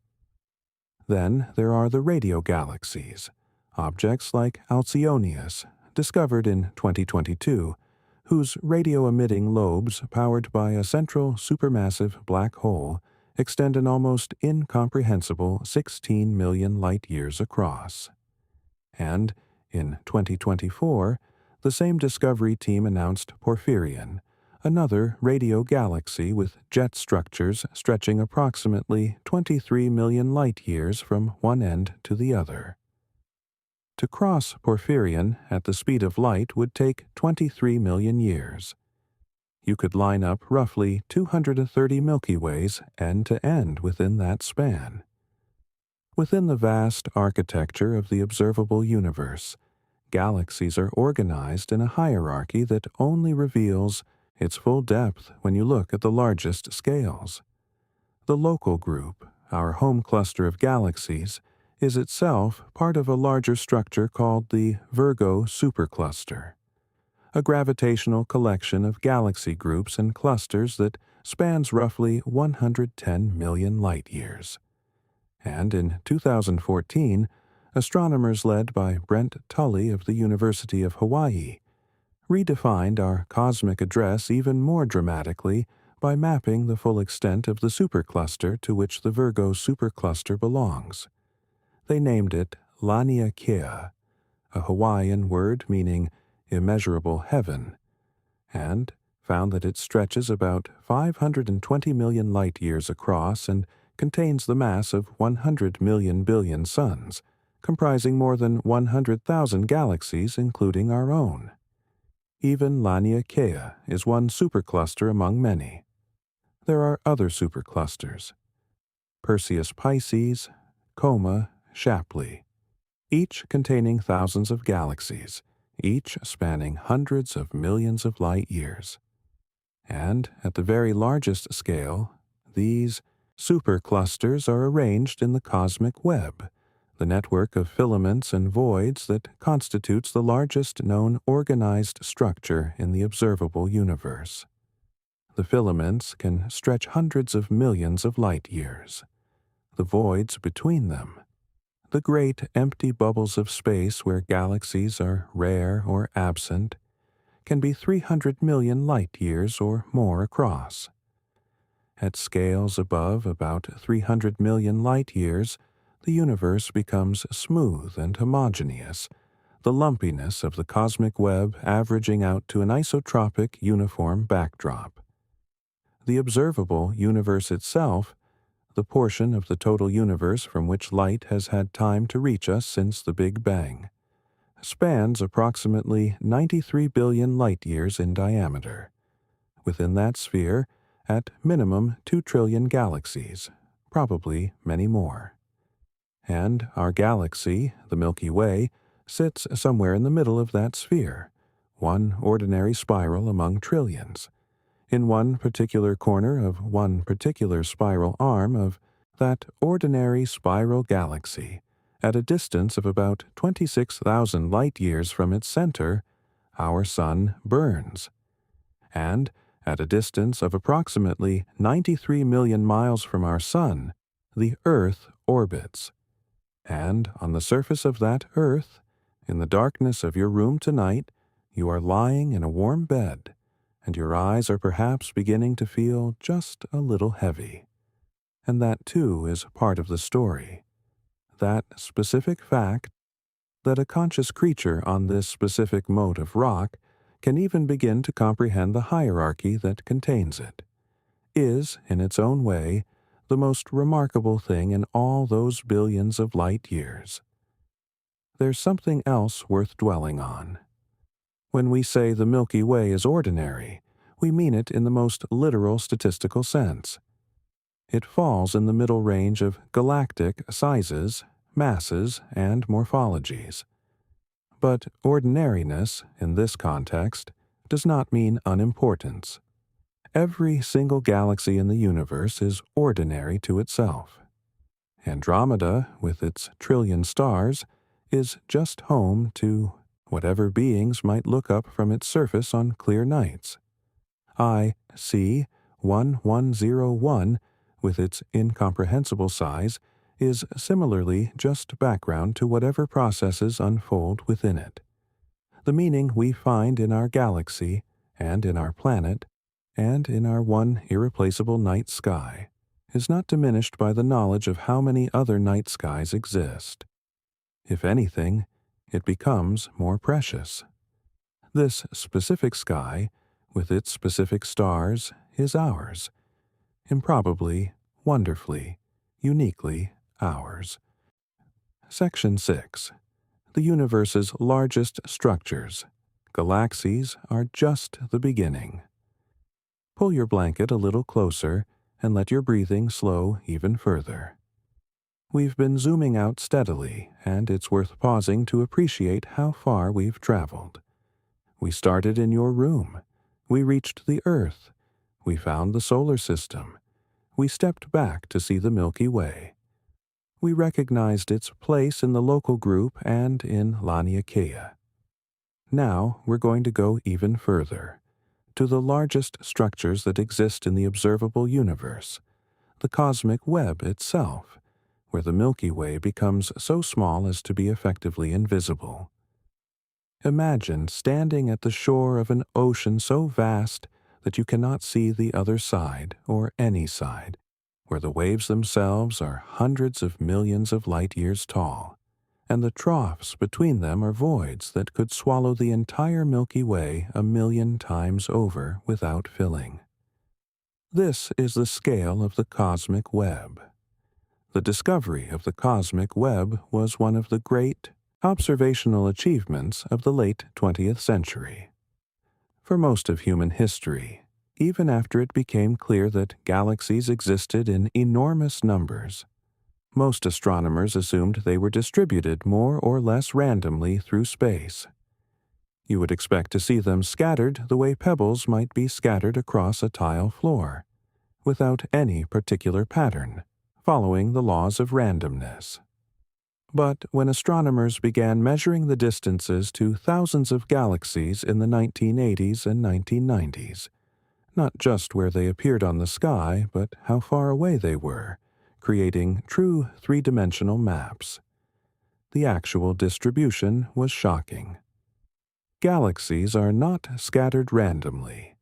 Then there are the radio galaxies, objects like Alcyonius, discovered in 2022, whose radio-emitting lobes, powered by a central supermassive black hole, extend an almost incomprehensible 16 million light-years across. And in 2024, the same discovery team announced Porphyrion, another radio galaxy with jet structures stretching approximately 23 million light-years from one end to the other. To cross Porphyrion at the speed of light would take 23 million years. You could line up roughly 230 Milky Ways end to end within that span. Within the vast architecture of the observable universe, galaxies are organized in a hierarchy that only reveals its full depth when you look at the largest scales. The local group, our home cluster of galaxies, is itself part of a larger structure called the Virgo supercluster, a gravitational collection of galaxy groups and clusters that spans roughly 110 million light-years. And in 2014, astronomers led by Brent Tully of the University of Hawaii redefined our cosmic address even more dramatically by mapping the full extent of the supercluster to which the Virgo supercluster belongs. They named it Laniakea, a Hawaiian word meaning immeasurable heaven, and found that it stretches about 520 million light-years across and contains the mass of 100 million billion suns, comprising more than 100,000 galaxies including our own. Even Laniakea is one supercluster among many. There are other superclusters: Perseus Pisces, Coma, Shapley. each containing thousands of galaxies, each spanning hundreds of millions of light years. And at the very largest scale, these superclusters are arranged in the cosmic web, the network of filaments and voids that constitutes the largest known organized structure in the observable universe. The filaments can stretch hundreds of millions of light years. The voids between them, the great empty bubbles of space where galaxies are rare or absent, can be 300 million light years or more across. At scales above about 300 million light years, the universe becomes smooth and homogeneous, the lumpiness of the cosmic web averaging out to an isotropic uniform backdrop. The observable universe itself, the portion of the total universe from which light has had time to reach us since the Big Bang, spans approximately 93 billion light-years in diameter. Within that sphere, at minimum 2 trillion galaxies, probably many more. And our galaxy, the Milky Way, sits somewhere in the middle of that sphere, one ordinary spiral among trillions, in one particular corner of one particular spiral arm of that ordinary spiral galaxy, at a distance of about 26,000 light-years from its center, our Sun burns. And at a distance of approximately 93 million miles from our Sun, the Earth orbits. And on the surface of that Earth, in the darkness of your room tonight, you are lying in a warm bed, and your eyes are perhaps beginning to feel just a little heavy. And that, too, is part of the story. That specific fact that a conscious creature on this specific mote of rock can even begin to comprehend the hierarchy that contains it, is, in its own way, the most remarkable thing in all those billions of light years. There's something else worth dwelling on. When we say the Milky Way is ordinary, we mean it in the most literal statistical sense. It falls in the middle range of galactic sizes, masses, and morphologies. But ordinariness, in this context, does not mean unimportance. Every single galaxy in the universe is ordinary to itself. Andromeda, with its trillion stars, is just home to whatever beings might look up from its surface on clear nights. IC 1101, with its incomprehensible size, is similarly just background to whatever processes unfold within it. The meaning we find in our galaxy, and in our planet, and in our one irreplaceable night sky, is not diminished by the knowledge of how many other night skies exist. If anything, it becomes more precious. This specific sky, with its specific stars, is ours. Improbably, wonderfully, uniquely ours. Section 6. The universe's largest structures. Galaxies are just the beginning. Pull your blanket a little closer and let your breathing slow even further. We've been zooming out steadily, and it's worth pausing to appreciate how far we've traveled. We started in your room. We reached the Earth. We found the solar system. We stepped back to see the Milky Way. We recognized its place in the local group and in Laniakea. Now we're going to go even further, to the largest structures that exist in the observable universe, the cosmic web itself, where the Milky Way becomes so small as to be effectively invisible. Imagine standing at the shore of an ocean so vast that you cannot see the other side or any side, where the waves themselves are hundreds of millions of light years tall, and the troughs between them are voids that could swallow the entire Milky Way 1,000,000 times over without filling. This is the scale of the cosmic web. The discovery of the cosmic web was one of the great observational achievements of the late 20th century. For most of human history, even after it became clear that galaxies existed in enormous numbers, Most astronomers assumed they were distributed more or less randomly through space. You would expect to see them scattered the way pebbles might be scattered across a tile floor, without any particular pattern, following the laws of randomness. But when astronomers began measuring the distances to thousands of galaxies in the 1980s and 1990s, not just where they appeared on the sky, but how far away they were, creating true three-dimensional maps, the actual distribution was shocking. Galaxies are not scattered randomly.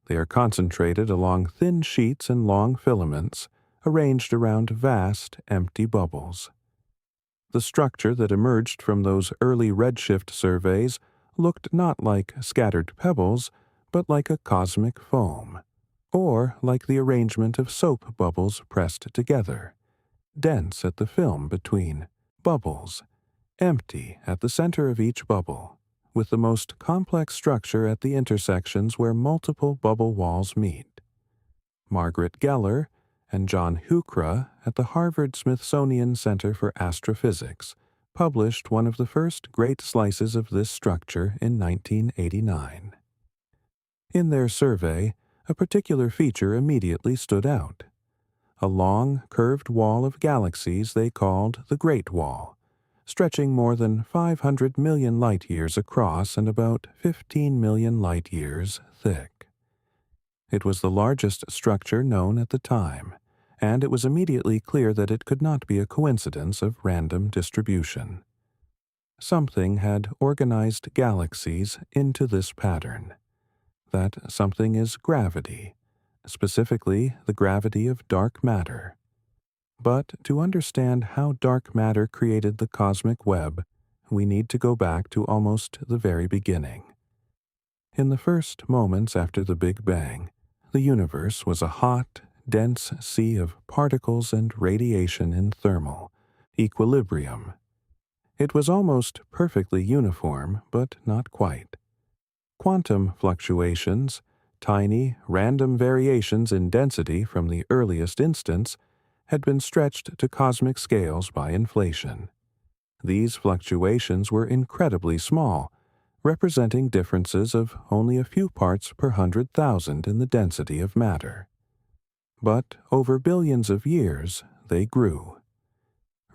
They are concentrated along thin sheets and long filaments, arranged around vast, empty bubbles. The structure that emerged from those early redshift surveys looked not like scattered pebbles, but like a cosmic foam, or like the arrangement of soap bubbles pressed together, dense at the film between bubbles, empty at the center of each bubble, with the most complex structure at the intersections where multiple bubble walls meet. Margaret Geller and John Huchra at the Harvard-Smithsonian Center for Astrophysics published one of the first great slices of this structure in 1989. In their survey, a particular feature immediately stood out. A long, curved wall of galaxies they called the Great Wall, stretching more than 500 million light-years across and about 15 million light-years thick. It was the largest structure known at the time, and it was immediately clear that it could not be a coincidence of random distribution. Something had organized galaxies into this pattern. That something is gravity, specifically the gravity of dark matter. But to understand how dark matter created the cosmic web, we need to go back to almost the very beginning. In the first moments after the Big Bang, the universe was a hot, dense sea of particles and radiation in thermal equilibrium. It was almost perfectly uniform, but not quite. Quantum fluctuations, tiny, random variations in density from the earliest instance, had been stretched to cosmic scales by inflation. These fluctuations were incredibly small, representing differences of only a few parts per 100,000 in the density of matter. But over billions of years, they grew.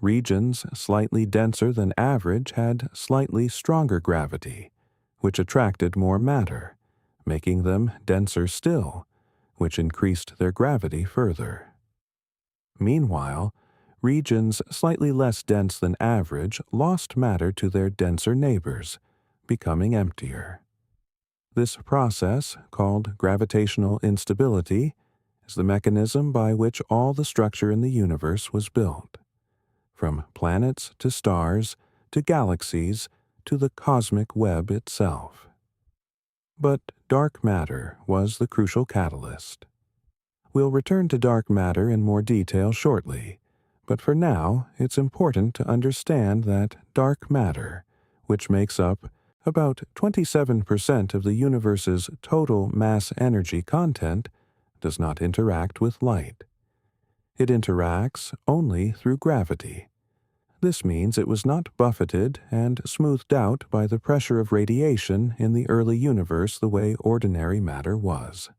Regions slightly denser than average had slightly stronger gravity, which attracted more matter, making them denser still, which increased their gravity further. Meanwhile, regions slightly less dense than average lost matter to their denser neighbors, becoming emptier. This process, called gravitational instability, is the mechanism by which all the structure in the universe was built, from planets to stars to galaxies to the cosmic web itself. But dark matter was the crucial catalyst. We'll return to dark matter in more detail shortly, but for now it's important to understand that dark matter, which makes up about 27% of the universe's total mass-energy content, does not interact with light. It interacts only through gravity. This means it was not buffeted and smoothed out by the pressure of radiation in the early universe the way ordinary matter was.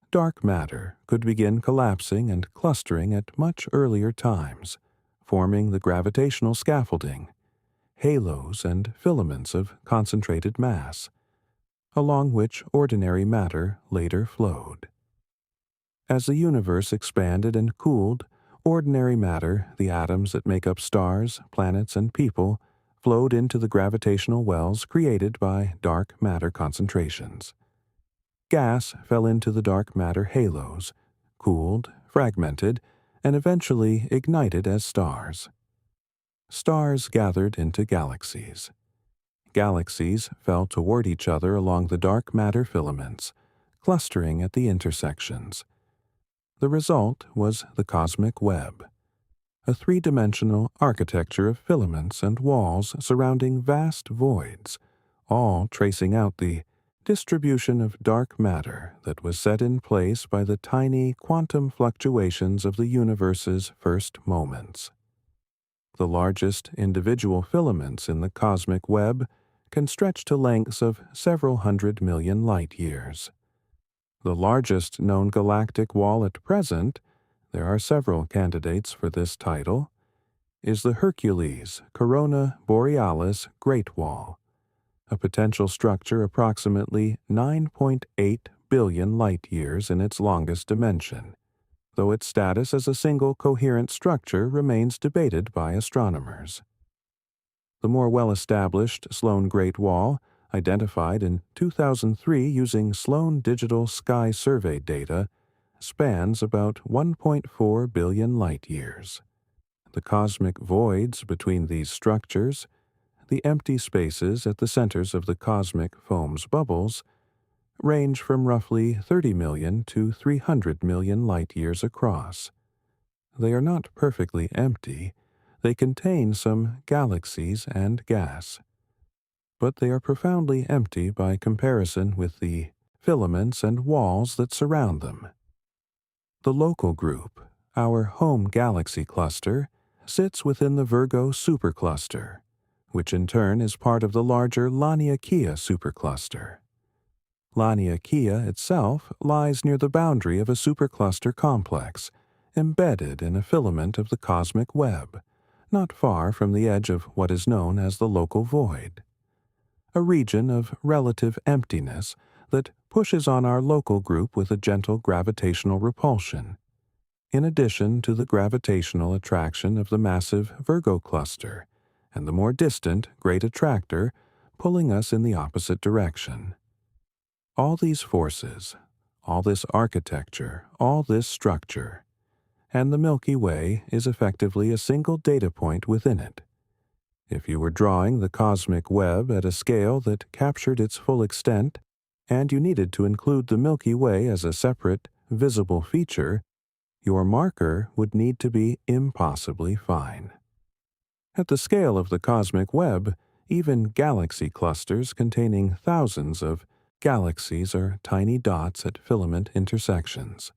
Dark matter could begin collapsing and clustering at much earlier times, forming the gravitational scaffolding, halos and filaments of concentrated mass, along which ordinary matter later flowed. As the universe expanded and cooled, ordinary matter, the atoms that make up stars, planets, and people, flowed into the gravitational wells created by dark matter concentrations. Gas fell into the dark matter halos, cooled, fragmented, and eventually ignited as stars. Stars gathered into galaxies. Galaxies fell toward each other along the dark matter filaments, clustering at the intersections. The result was the cosmic web, a three-dimensional architecture of filaments and walls surrounding vast voids, all tracing out the distribution of dark matter that was set in place by the tiny quantum fluctuations of the universe's first moments. The largest individual filaments in the cosmic web can stretch to lengths of several 100 million light-years. The largest known galactic wall at present, there are several candidates for this title, is the Hercules Corona Borealis Great Wall, a potential structure approximately 9.8 billion light-years in its longest dimension, though its status as a single coherent structure remains debated by astronomers. The more well-established Sloan Great Wall, identified in 2003 using Sloan Digital Sky Survey data, spans about 1.4 billion light-years. The cosmic voids between these structures, the empty spaces at the centers of the cosmic foam's bubbles, range from roughly 30 million to 300 million light-years across. They are not perfectly empty. They contain some galaxies and gas. But they are profoundly empty by comparison with the filaments and walls that surround them. The local group, our home galaxy cluster, sits within the Virgo supercluster, which in turn is part of the larger Laniakea supercluster. Laniakea itself lies near the boundary of a supercluster complex, embedded in a filament of the cosmic web, not far from the edge of what is known as the local void, a region of relative emptiness that pushes on our local group with a gentle gravitational repulsion, in addition to the gravitational attraction of the massive Virgo cluster and the more distant Great Attractor pulling us in the opposite direction. All these forces, all this architecture, all this structure, and the Milky Way is effectively a single data point within it. If you were drawing the cosmic web at a scale that captured its full extent, and you needed to include the Milky Way as a separate, visible feature, your marker would need to be impossibly fine. At the scale of the cosmic web, even galaxy clusters containing thousands of galaxies are tiny dots at filament intersections.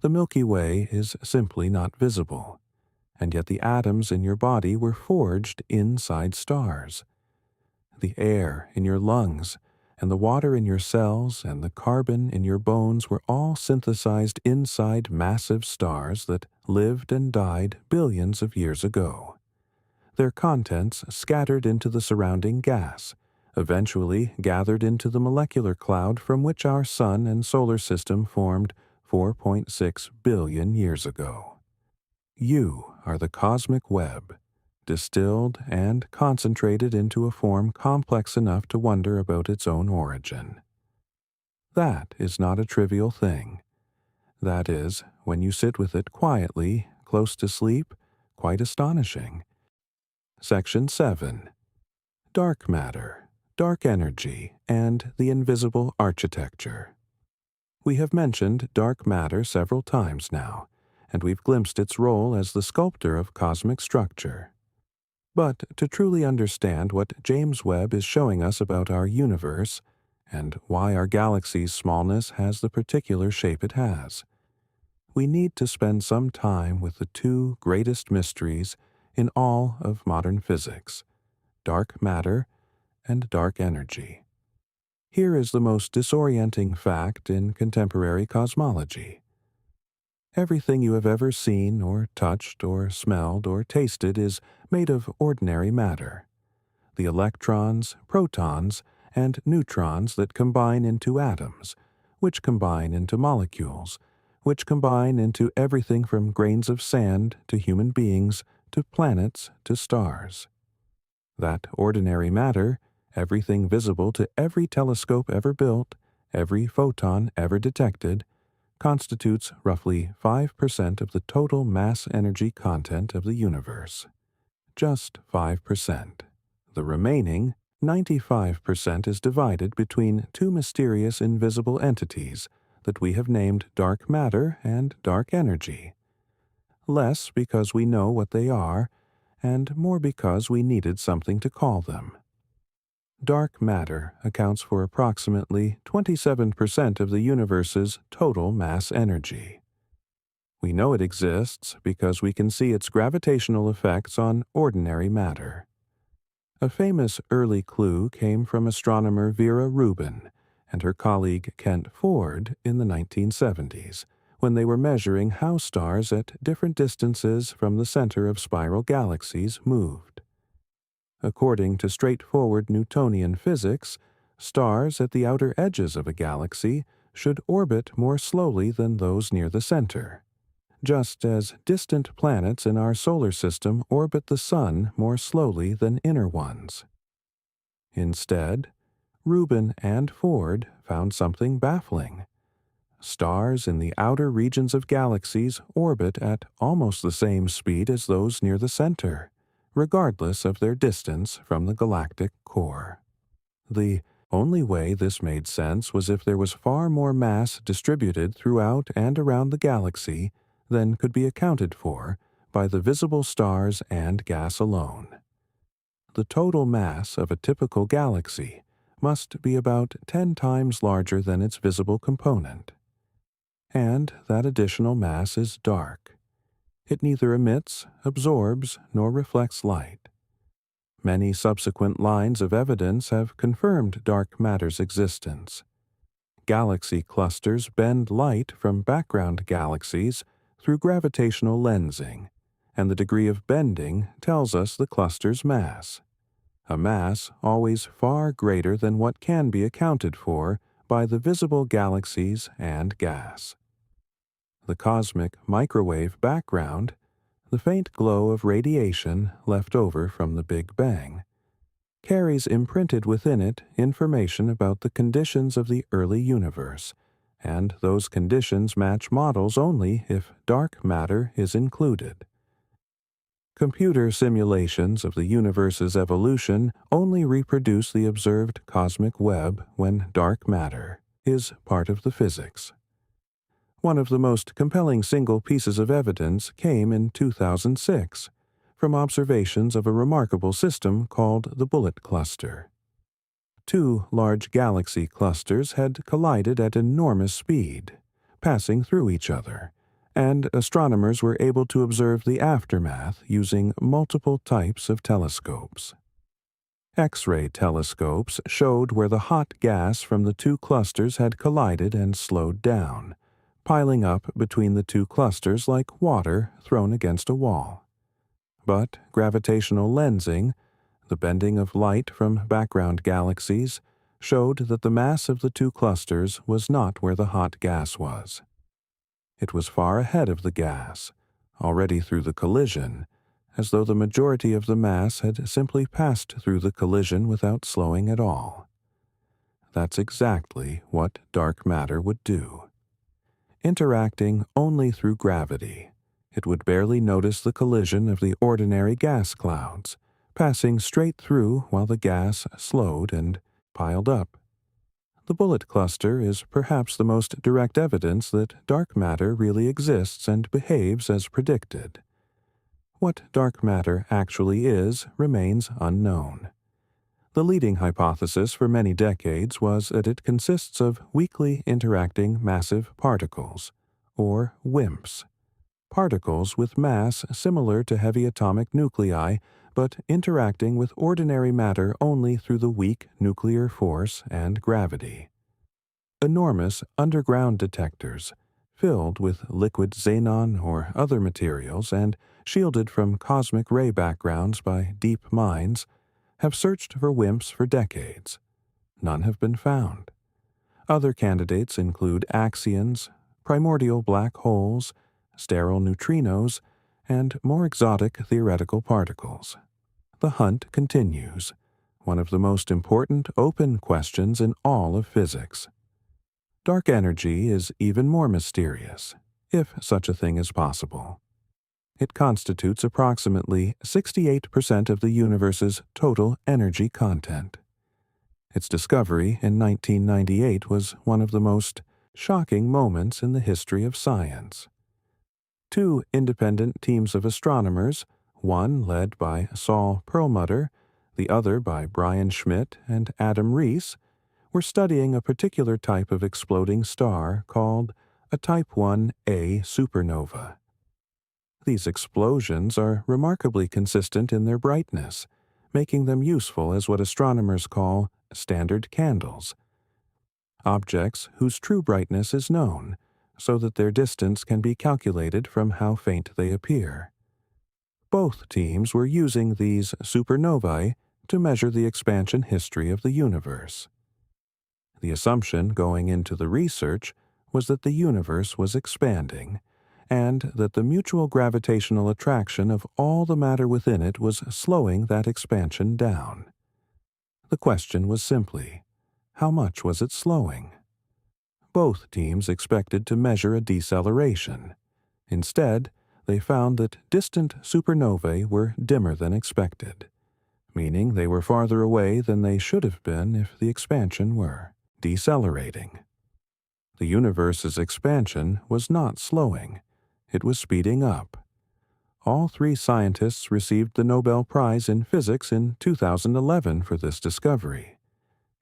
The Milky Way is simply not visible, and yet the atoms in your body were forged inside stars. The air in your lungs, and the water in your cells, and the carbon in your bones were all synthesized inside massive stars that lived and died billions of years ago. Their contents scattered into the surrounding gas, eventually gathered into the molecular cloud from which our sun and solar system formed 4.6 billion years ago. You are the cosmic web, distilled and concentrated into a form complex enough to wonder about its own origin. That is not a trivial thing. That is, when you sit with it quietly, close to sleep, quite astonishing. Section 7. Dark Matter, Dark Energy, and the Invisible Architecture. We have mentioned dark matter several times now, and we've glimpsed its role as the sculptor of cosmic structure. But to truly understand what James Webb is showing us about our universe, and why our galaxy's smallness has the particular shape it has, we need to spend some time with the two greatest mysteries in all of modern physics: dark matter and dark energy. Here is the most disorienting fact in contemporary cosmology. Everything you have ever seen or touched or smelled or tasted is made of ordinary matter. The electrons, protons, and neutrons that combine into atoms, which combine into molecules, which combine into everything from grains of sand to human beings to planets to stars. That ordinary matter, everything visible to every telescope ever built, every photon ever detected, constitutes roughly 5% of the total mass-energy content of the universe. Just 5%. The remaining 95% is divided between two mysterious invisible entities that we have named dark matter and dark energy. Less because we know what they are, and more because we needed something to call them. Dark matter accounts for approximately 27% of the universe's total mass energy. We know it exists because we can see its gravitational effects on ordinary matter. A famous early clue came from astronomer Vera Rubin and her colleague Kent Ford in the 1970s, when they were measuring how stars at different distances from the center of spiral galaxies moved. According to straightforward Newtonian physics, stars at the outer edges of a galaxy should orbit more slowly than those near the center, just as distant planets in our solar system orbit the Sun more slowly than inner ones. Instead, Rubin and Ford found something baffling. Stars in the outer regions of galaxies orbit at almost the same speed as those near the center, regardless of their distance from the galactic core. The only way this made sense was if there was far more mass distributed throughout and around the galaxy than could be accounted for by the visible stars and gas alone. The total mass of a typical galaxy must be about 10 times larger than its visible component. And that additional mass is dark. It neither emits, absorbs, nor reflects light. Many subsequent lines of evidence have confirmed dark matter's existence. Galaxy clusters bend light from background galaxies through gravitational lensing, and the degree of bending tells us the cluster's mass, a mass always far greater than what can be accounted for by the visible galaxies and gas. The cosmic microwave background, the faint glow of radiation left over from the Big Bang, carries imprinted within it information about the conditions of the early universe, and those conditions match models only if dark matter is included. Computer simulations of the universe's evolution only reproduce the observed cosmic web when dark matter is part of the physics. One of the most compelling single pieces of evidence came in 2006 from observations of a remarkable system called the Bullet Cluster. Two large galaxy clusters had collided at enormous speed, passing through each other, and astronomers were able to observe the aftermath using multiple types of telescopes. X-ray telescopes showed where the hot gas from the two clusters had collided and slowed down, piling up between the two clusters like water thrown against a wall. But gravitational lensing, the bending of light from background galaxies, showed that the mass of the two clusters was not where the hot gas was. It was far ahead of the gas, already through the collision, as though the majority of the mass had simply passed through the collision without slowing at all. That's exactly what dark matter would do. Interacting only through gravity, it would barely notice the collision of the ordinary gas clouds, passing straight through while the gas slowed and piled up. The bullet cluster is perhaps the most direct evidence that dark matter really exists and behaves as predicted. What dark matter actually is remains unknown. The leading hypothesis for many decades was that it consists of weakly interacting massive particles, or WIMPs, particles with mass similar to heavy atomic nuclei, but interacting with ordinary matter only through the weak nuclear force and gravity. Enormous underground detectors, filled with liquid xenon or other materials and shielded from cosmic ray backgrounds by deep mines, have searched for WIMPs for decades. None have been found. Other candidates include axions, primordial black holes, sterile neutrinos, and more exotic theoretical particles. The hunt continues, one of the most important open questions in all of physics. Dark energy is even more mysterious, if such a thing is possible. It constitutes approximately 68% of the universe's total energy content. Its discovery in 1998 was one of the most shocking moments in the history of science. Two independent teams of astronomers, one led by Saul Perlmutter, the other by Brian Schmidt and Adam Rees, were studying a particular type of exploding star called a Type 1a supernova. These explosions are remarkably consistent in their brightness, making them useful as what astronomers call standard candles, objects whose true brightness is known, so that their distance can be calculated from how faint they appear. Both teams were using these supernovae to measure the expansion history of the universe. The assumption going into the research was that the universe was expanding, and that the mutual gravitational attraction of all the matter within it was slowing that expansion down. The question was simply, how much was it slowing? Both teams expected to measure a deceleration. Instead, they found that distant supernovae were dimmer than expected, meaning they were farther away than they should have been if the expansion were decelerating. The universe's expansion was not slowing, it was speeding up. All three scientists received the Nobel Prize in Physics in 2011 for this discovery,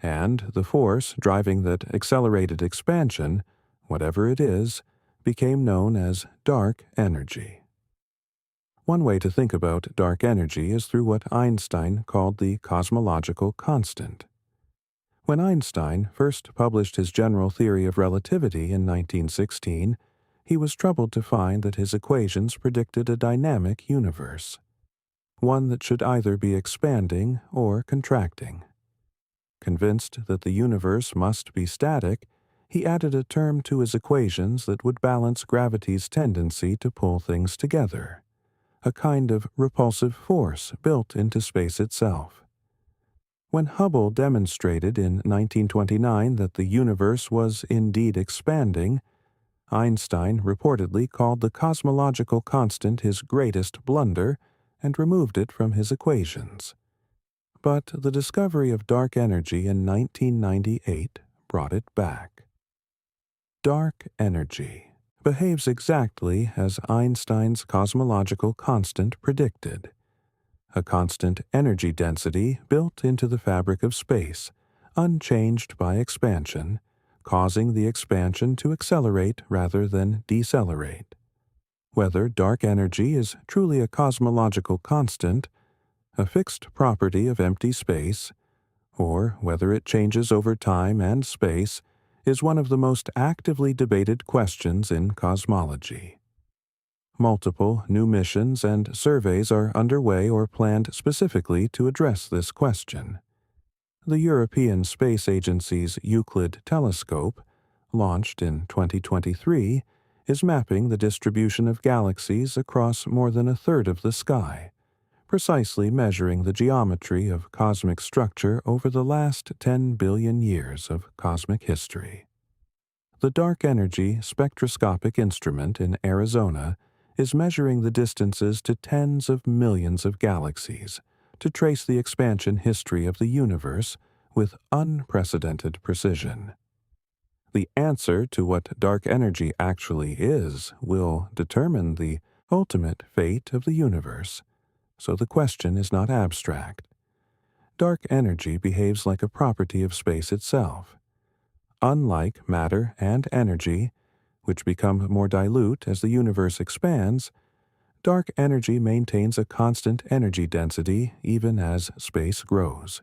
and the force driving that accelerated expansion, whatever it is, became known as dark energy. One way to think about dark energy is through what Einstein called the cosmological constant. When Einstein first published his general theory of relativity in 1916, he was troubled to find that his equations predicted a dynamic universe, one that should either be expanding or contracting. Convinced that the universe must be static, he added a term to his equations that would balance gravity's tendency to pull things together, a kind of repulsive force built into space itself. When Hubble demonstrated in 1929 that the universe was indeed expanding, Einstein reportedly called the cosmological constant his greatest blunder and removed it from his equations. But the discovery of dark energy in 1998 brought it back. Dark energy behaves exactly as Einstein's cosmological constant predicted. A constant energy density built into the fabric of space, unchanged by expansion, causing the expansion to accelerate rather than decelerate. Whether dark energy is truly a cosmological constant, a fixed property of empty space, or whether it changes over time and space, is one of the most actively debated questions in cosmology. Multiple new missions and surveys are underway or planned specifically to address this question. The European Space Agency's Euclid telescope, launched in 2023, is mapping the distribution of galaxies across more than a third of the sky, precisely measuring the geometry of cosmic structure over the last 10 billion years of cosmic history. The Dark Energy Spectroscopic Instrument in Arizona is measuring the distances to tens of millions of galaxies to trace the expansion history of the universe with unprecedented precision. The answer to what dark energy actually is will determine the ultimate fate of the universe, so the question is not abstract. Dark energy behaves like a property of space itself. Unlike matter and energy, which become more dilute as the universe expands, dark energy maintains a constant energy density even as space grows.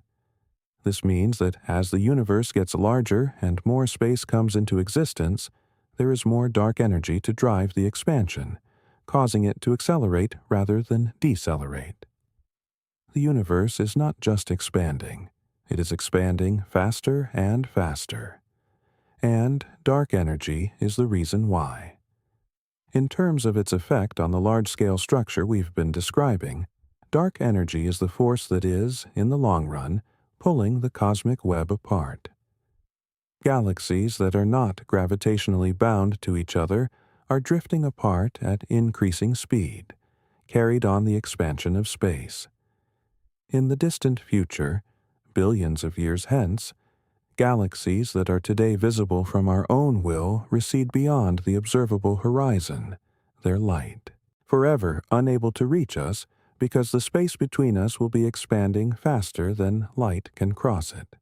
This means that as the universe gets larger and more space comes into existence, there is more dark energy to drive the expansion, causing it to accelerate rather than decelerate. The universe is not just expanding, it is expanding faster and faster. And dark energy is the reason why. In terms of its effect on the large-scale structure we've been describing, dark energy is the force that is, in the long run, pulling the cosmic web apart. Galaxies that are not gravitationally bound to each other are drifting apart at increasing speed, carried on the expansion of space. In the distant future, billions of years hence, galaxies that are today visible from our own will recede beyond the observable horizon, their light, forever unable to reach us because the space between us will be expanding faster than light can cross it.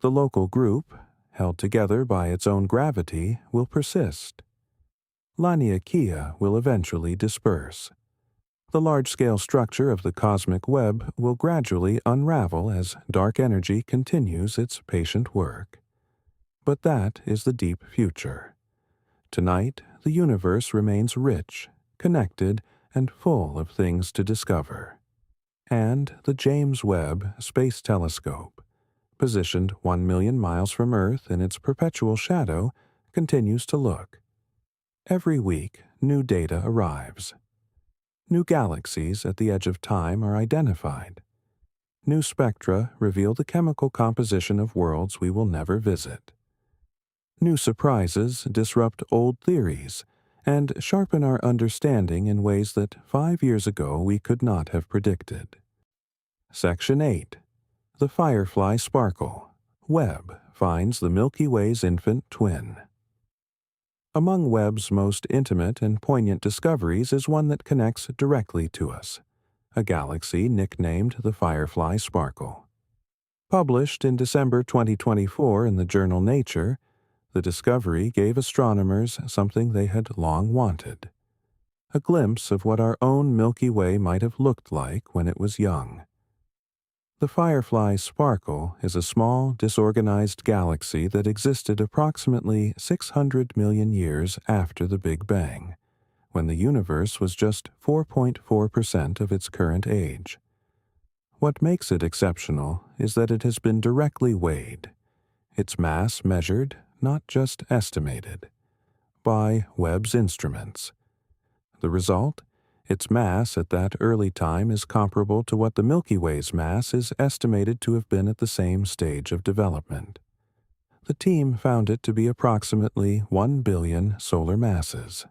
The local group, held together by its own gravity, will persist. Laniakea will eventually disperse. The large-scale structure of the cosmic web will gradually unravel as dark energy continues its patient work. But that is the deep future. Tonight, the universe remains rich, connected, and full of things to discover. And the James Webb Space Telescope, positioned 1 million miles from Earth in its perpetual shadow, continues to look. Every week, new data arrives. New galaxies at the edge of time are identified. New spectra reveal the chemical composition of worlds we will never visit. New surprises disrupt old theories and sharpen our understanding in ways that 5 years ago we could not have predicted. Section 8. The Firefly Sparkle. Webb finds the Milky Way's infant twin. Among Webb's most intimate and poignant discoveries is one that connects directly to us, a galaxy nicknamed the Firefly Sparkle. Published in December 2024 in the journal Nature, the discovery gave astronomers something they had long wanted: a glimpse of what our own Milky Way might have looked like when it was young. The Firefly Sparkle is a small, disorganized galaxy that existed approximately 600 million years after the Big Bang, when the universe was just 4.4% of its current age. What makes it exceptional is that it has been directly weighed, its mass measured, not just estimated, by Webb's instruments. The result? Its mass at that early time is comparable to what the Milky Way's mass is estimated to have been at the same stage of development. The team found it to be approximately 1 billion solar masses.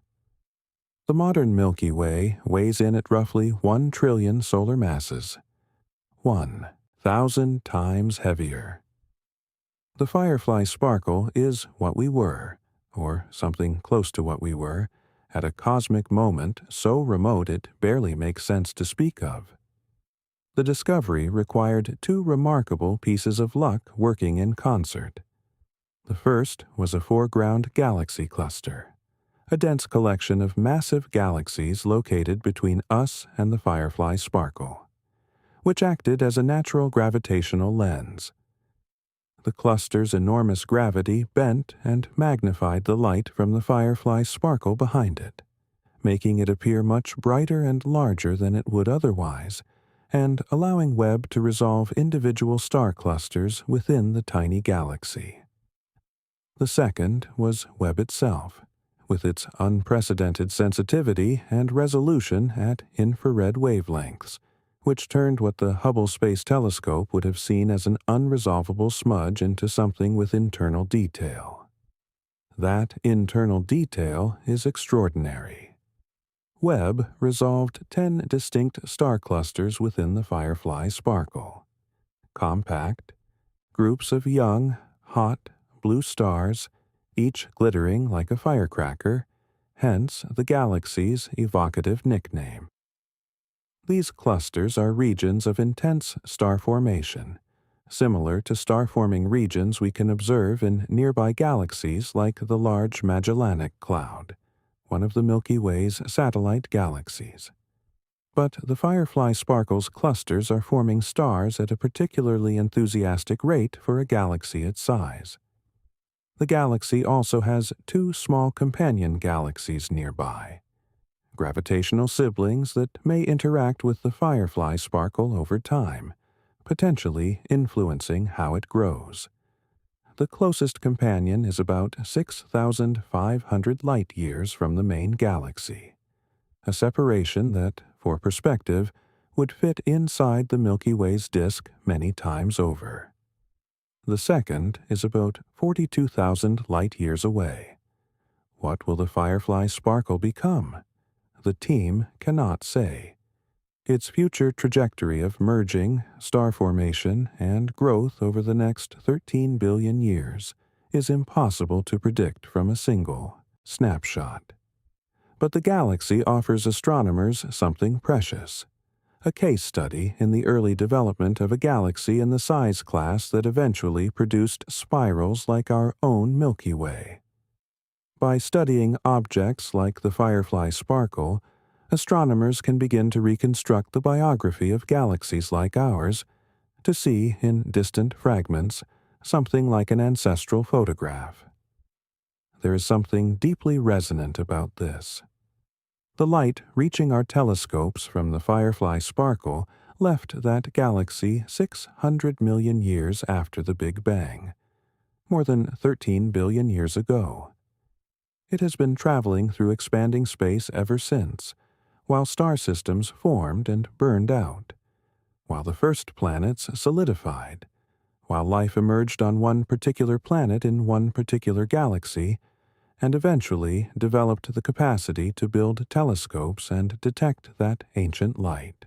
The modern Milky Way weighs in at roughly 1 trillion solar masses, 1,000 times heavier. The Firefly Sparkle is what we were, or something close to what we were, at a cosmic moment so remote it barely makes sense to speak of. The discovery required 2 remarkable pieces of luck working in concert. The first was a foreground galaxy cluster, a dense collection of massive galaxies located between us and the Firefly Sparkle, which acted as a natural gravitational lens. The cluster's enormous gravity bent and magnified the light from the Firefly Sparkle behind it, making it appear much brighter and larger than it would otherwise, and allowing Webb to resolve individual star clusters within the tiny galaxy. The second was Webb itself, with its unprecedented sensitivity and resolution at infrared wavelengths, which turned what the Hubble Space Telescope would have seen as an unresolvable smudge into something with internal detail. That internal detail is extraordinary. Webb resolved 10 distinct star clusters within the Firefly Sparkle. Compact, groups of young, hot, blue stars, each glittering like a firecracker, hence the galaxy's evocative nickname. These clusters are regions of intense star formation, similar to star-forming regions we can observe in nearby galaxies like the Large Magellanic Cloud, one of the Milky Way's satellite galaxies. But the Firefly Sparkle's clusters are forming stars at a particularly enthusiastic rate for a galaxy its size. The galaxy also has 2 small companion galaxies nearby, gravitational siblings that may interact with the Firefly Sparkle over time, potentially influencing how it grows. The closest companion is about 6,500 light-years from the main galaxy, a separation that, for perspective, would fit inside the Milky Way's disk many times over. The second is about 42,000 light-years away. What will the Firefly Sparkle become? The team cannot say. Its future trajectory of merging, star formation, and growth over the next 13 billion years is impossible to predict from a single snapshot. But the galaxy offers astronomers something precious: a case study in the early development of a galaxy in the size class that eventually produced spirals like our own Milky Way. By studying objects like the Firefly sparkle, astronomers can begin to reconstruct the biography of galaxies like ours, to see, in distant fragments, something like an ancestral photograph. There is something deeply resonant about this. The light reaching our telescopes from the Firefly sparkle left that galaxy 600 million years after the Big Bang, more than 13 billion years ago. It has been traveling through expanding space ever since, while star systems formed and burned out, while the first planets solidified, while life emerged on one particular planet in one particular galaxy, and eventually developed the capacity to build telescopes and detect that ancient light.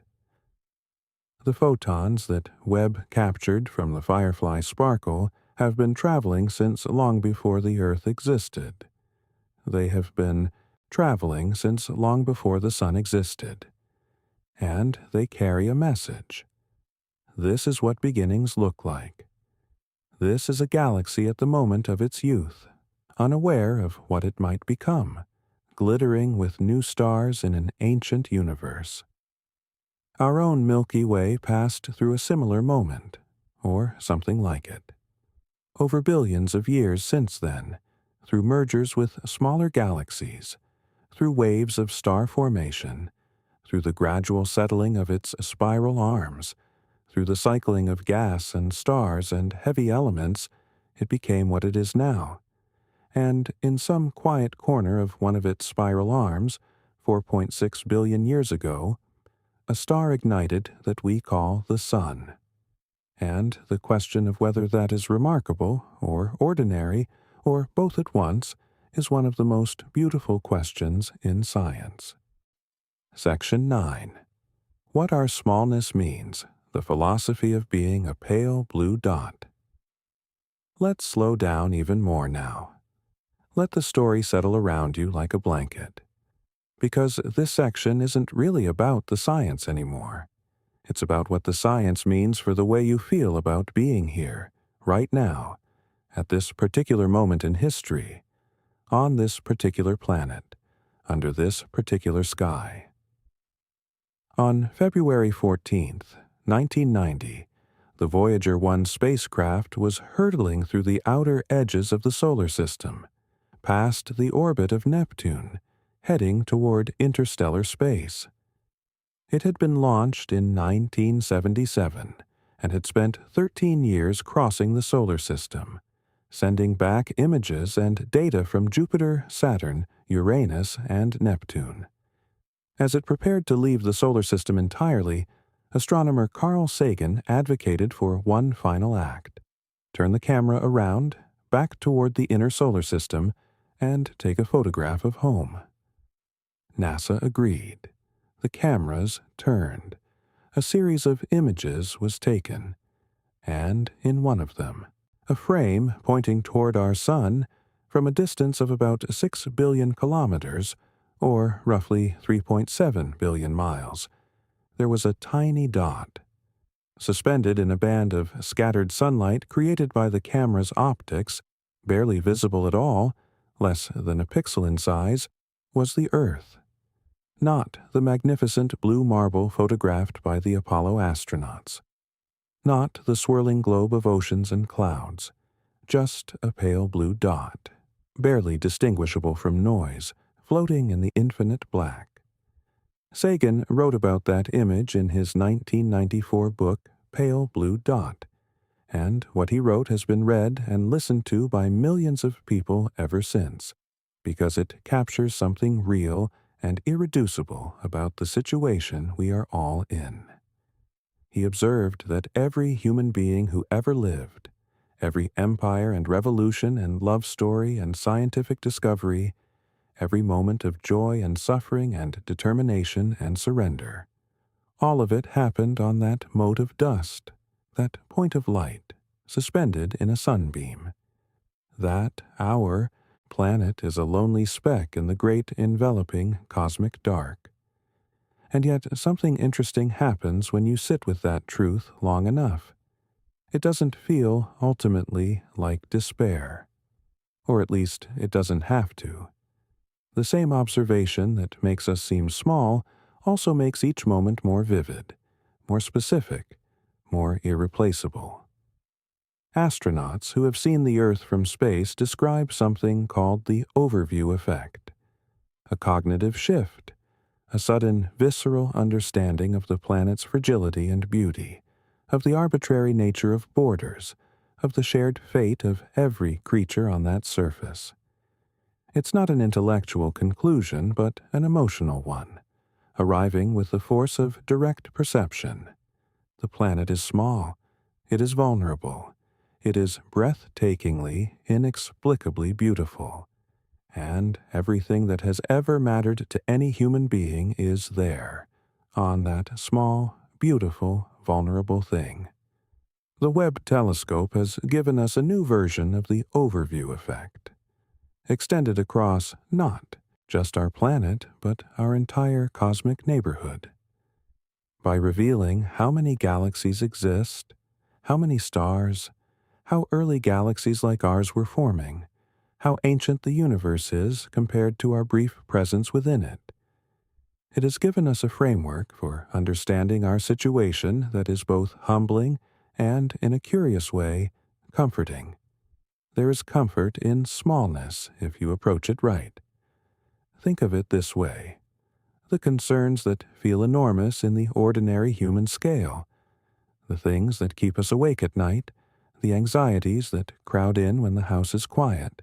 The photons that Webb captured from the Firefly sparkle have been traveling since long before the Earth existed. They have been traveling since long before the Sun existed. And they carry a message. This is what beginnings look like. This is a galaxy at the moment of its youth, unaware of what it might become, glittering with new stars in an ancient universe. Our own Milky Way passed through a similar moment, or something like it. Over billions of years since then, through mergers with smaller galaxies, through waves of star formation, through the gradual settling of its spiral arms, through the cycling of gas and stars and heavy elements, it became what it is now. And in some quiet corner of one of its spiral arms, 4.6 billion years ago, a star ignited that we call the Sun. And the question of whether that is remarkable or ordinary, or both at once, is one of the most beautiful questions in science. Section 9. What our smallness means, the philosophy of being a pale blue dot. Let's slow down even more now. Let the story settle around you like a blanket. Because this section isn't really about the science anymore. It's about what the science means for the way you feel about being here, right now, at this particular moment in history, on this particular planet, under this particular sky. On February 14th, 1990, the Voyager 1 spacecraft was hurtling through the outer edges of the solar system, past the orbit of Neptune, heading toward interstellar space. It had been launched in 1977 and had spent 13 years crossing the solar system, sending back images and data from Jupiter, Saturn, Uranus, and Neptune. As it prepared to leave the solar system entirely, astronomer Carl Sagan advocated for one final act: turn the camera around, back toward the inner solar system, and take a photograph of home. NASA agreed. The cameras turned. A series of images was taken, and in one of them, a frame pointing toward our Sun from a distance of about 6 billion kilometers, or roughly 3.7 billion miles, there was a tiny dot. Suspended in a band of scattered sunlight created by the camera's optics, barely visible at all, less than a pixel in size, was the Earth. Not the magnificent blue marble photographed by the Apollo astronauts. Not the swirling globe of oceans and clouds. Just a pale blue dot, barely distinguishable from noise, floating in the infinite black. Sagan wrote about that image in his 1994 book, Pale Blue Dot, and what he wrote has been read and listened to by millions of people ever since, because it captures something real and irreducible about the situation we are all in. He observed that every human being who ever lived, every empire and revolution and love story and scientific discovery, every moment of joy and suffering and determination and surrender, all of it happened on that mote of dust, that point of light, suspended in a sunbeam. That, our planet, is a lonely speck in the great enveloping cosmic dark. And yet something interesting happens when you sit with that truth long enough. It doesn't feel, ultimately, like despair. Or at least, it doesn't have to. The same observation that makes us seem small also makes each moment more vivid, more specific, more irreplaceable. Astronauts who have seen the Earth from space describe something called the overview effect. A cognitive shift, a sudden visceral understanding of the planet's fragility and beauty, of the arbitrary nature of borders, of the shared fate of every creature on that surface. It's not an intellectual conclusion, but an emotional one, arriving with the force of direct perception. The planet is small, it is vulnerable, it is breathtakingly, inexplicably beautiful, and everything that has ever mattered to any human being is there, on that small, beautiful, vulnerable thing. The Webb telescope has given us a new version of the overview effect, extended across not just our planet, but our entire cosmic neighborhood. By revealing how many galaxies exist, how many stars, how early galaxies like ours were forming, how ancient the universe is compared to our brief presence within it. It has given us a framework for understanding our situation that is both humbling and, in a curious way, comforting. There is comfort in smallness if you approach it right. Think of it this way. The concerns that feel enormous in the ordinary human scale, the things that keep us awake at night, the anxieties that crowd in when the house is quiet.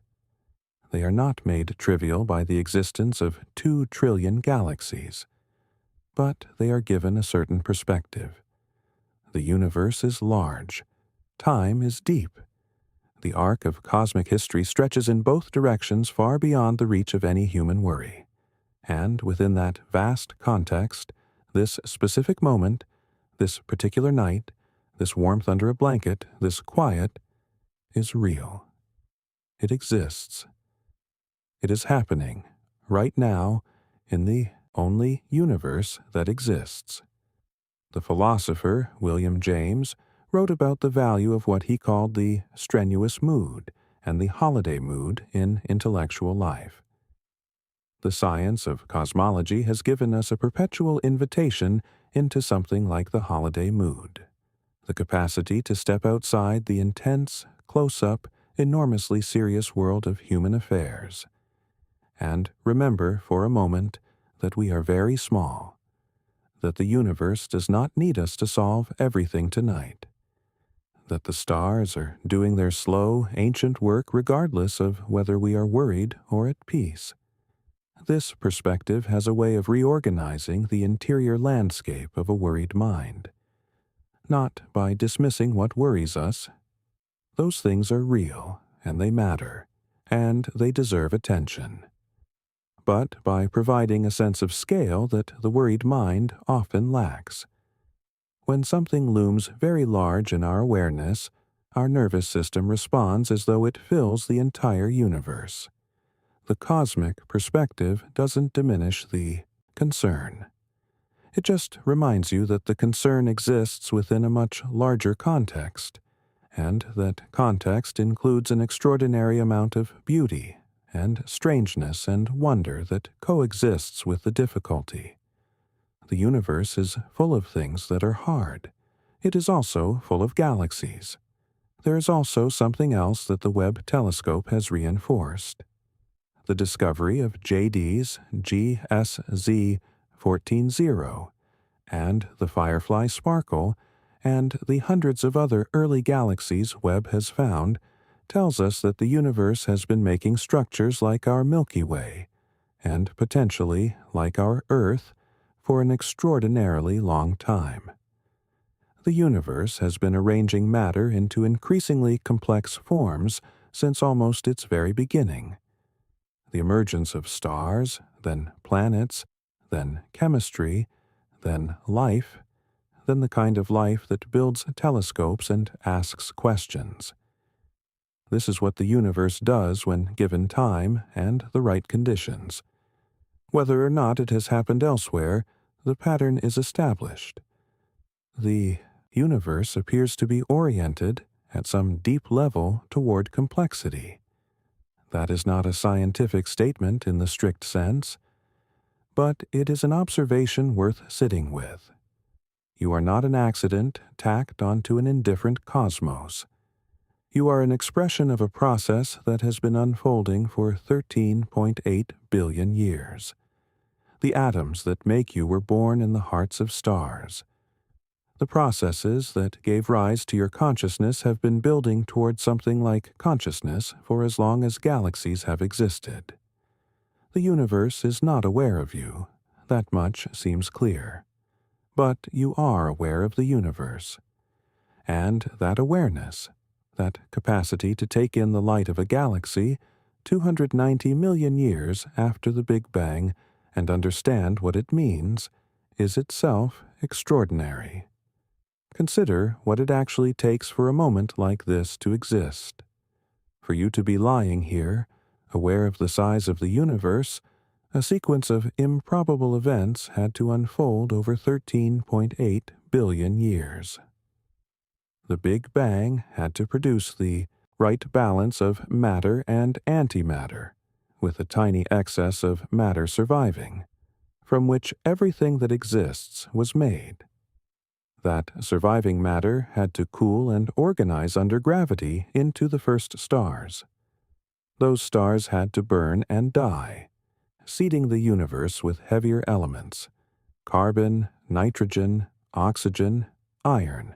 They are not made trivial by the existence of 2 trillion galaxies, but they are given a certain perspective. The universe is large. Time is deep. The arc of cosmic history stretches in both directions far beyond the reach of any human worry. And within that vast context, this specific moment, this particular night, this warmth under a blanket, this quiet, is real. It exists. It is happening, right now, in the only universe that exists. The philosopher William James wrote about the value of what he called the strenuous mood and the holiday mood in intellectual life. The science of cosmology has given us a perpetual invitation into something like the holiday mood, the capacity to step outside the intense, close-up, enormously serious world of human affairs, and remember for a moment that we are very small, that the universe does not need us to solve everything tonight, that the stars are doing their slow, ancient work regardless of whether we are worried or at peace. This perspective has a way of reorganizing the interior landscape of a worried mind. Not by dismissing what worries us. Those things are real, and they matter, and they deserve attention. But by providing a sense of scale that the worried mind often lacks. When something looms very large in our awareness, our nervous system responds as though it fills the entire universe. The cosmic perspective doesn't diminish the concern. It just reminds you that the concern exists within a much larger context, and that context includes an extraordinary amount of beauty and strangeness and wonder that coexists with the difficulty. The universe is full of things that are hard. It is also full of galaxies. There is also something else that the Webb telescope has reinforced. The discovery of JD's GSZ 14-0 and the Firefly sparkle and the hundreds of other early galaxies Webb has found tells us that the universe has been making structures like our Milky Way, and potentially like our Earth, for an extraordinarily long time. The universe has been arranging matter into increasingly complex forms since almost its very beginning. The emergence of stars, then planets, then chemistry, then life, then the kind of life that builds telescopes and asks questions. This is what the universe does when given time and the right conditions. Whether or not it has happened elsewhere, the pattern is established. The universe appears to be oriented at some deep level toward complexity. That is not a scientific statement in the strict sense, but it is an observation worth sitting with. You are not an accident tacked onto an indifferent cosmos. You are an expression of a process that has been unfolding for 13.8 billion years. The atoms that make you were born in the hearts of stars. The processes that gave rise to your consciousness have been building toward something like consciousness for as long as galaxies have existed. The universe is not aware of you. That much seems clear. But you are aware of the universe. And that awareness, that capacity to take in the light of a galaxy 290 million years after the Big Bang and understand what it means, is itself extraordinary. Consider what it actually takes for a moment like this to exist. For you to be lying here, aware of the size of the universe, a sequence of improbable events had to unfold over 13.8 billion years. The Big Bang had to produce the right balance of matter and antimatter, with a tiny excess of matter surviving, from which everything that exists was made. That surviving matter had to cool and organize under gravity into the first stars. Those stars had to burn and die, seeding the universe with heavier elements, carbon, nitrogen, oxygen, iron,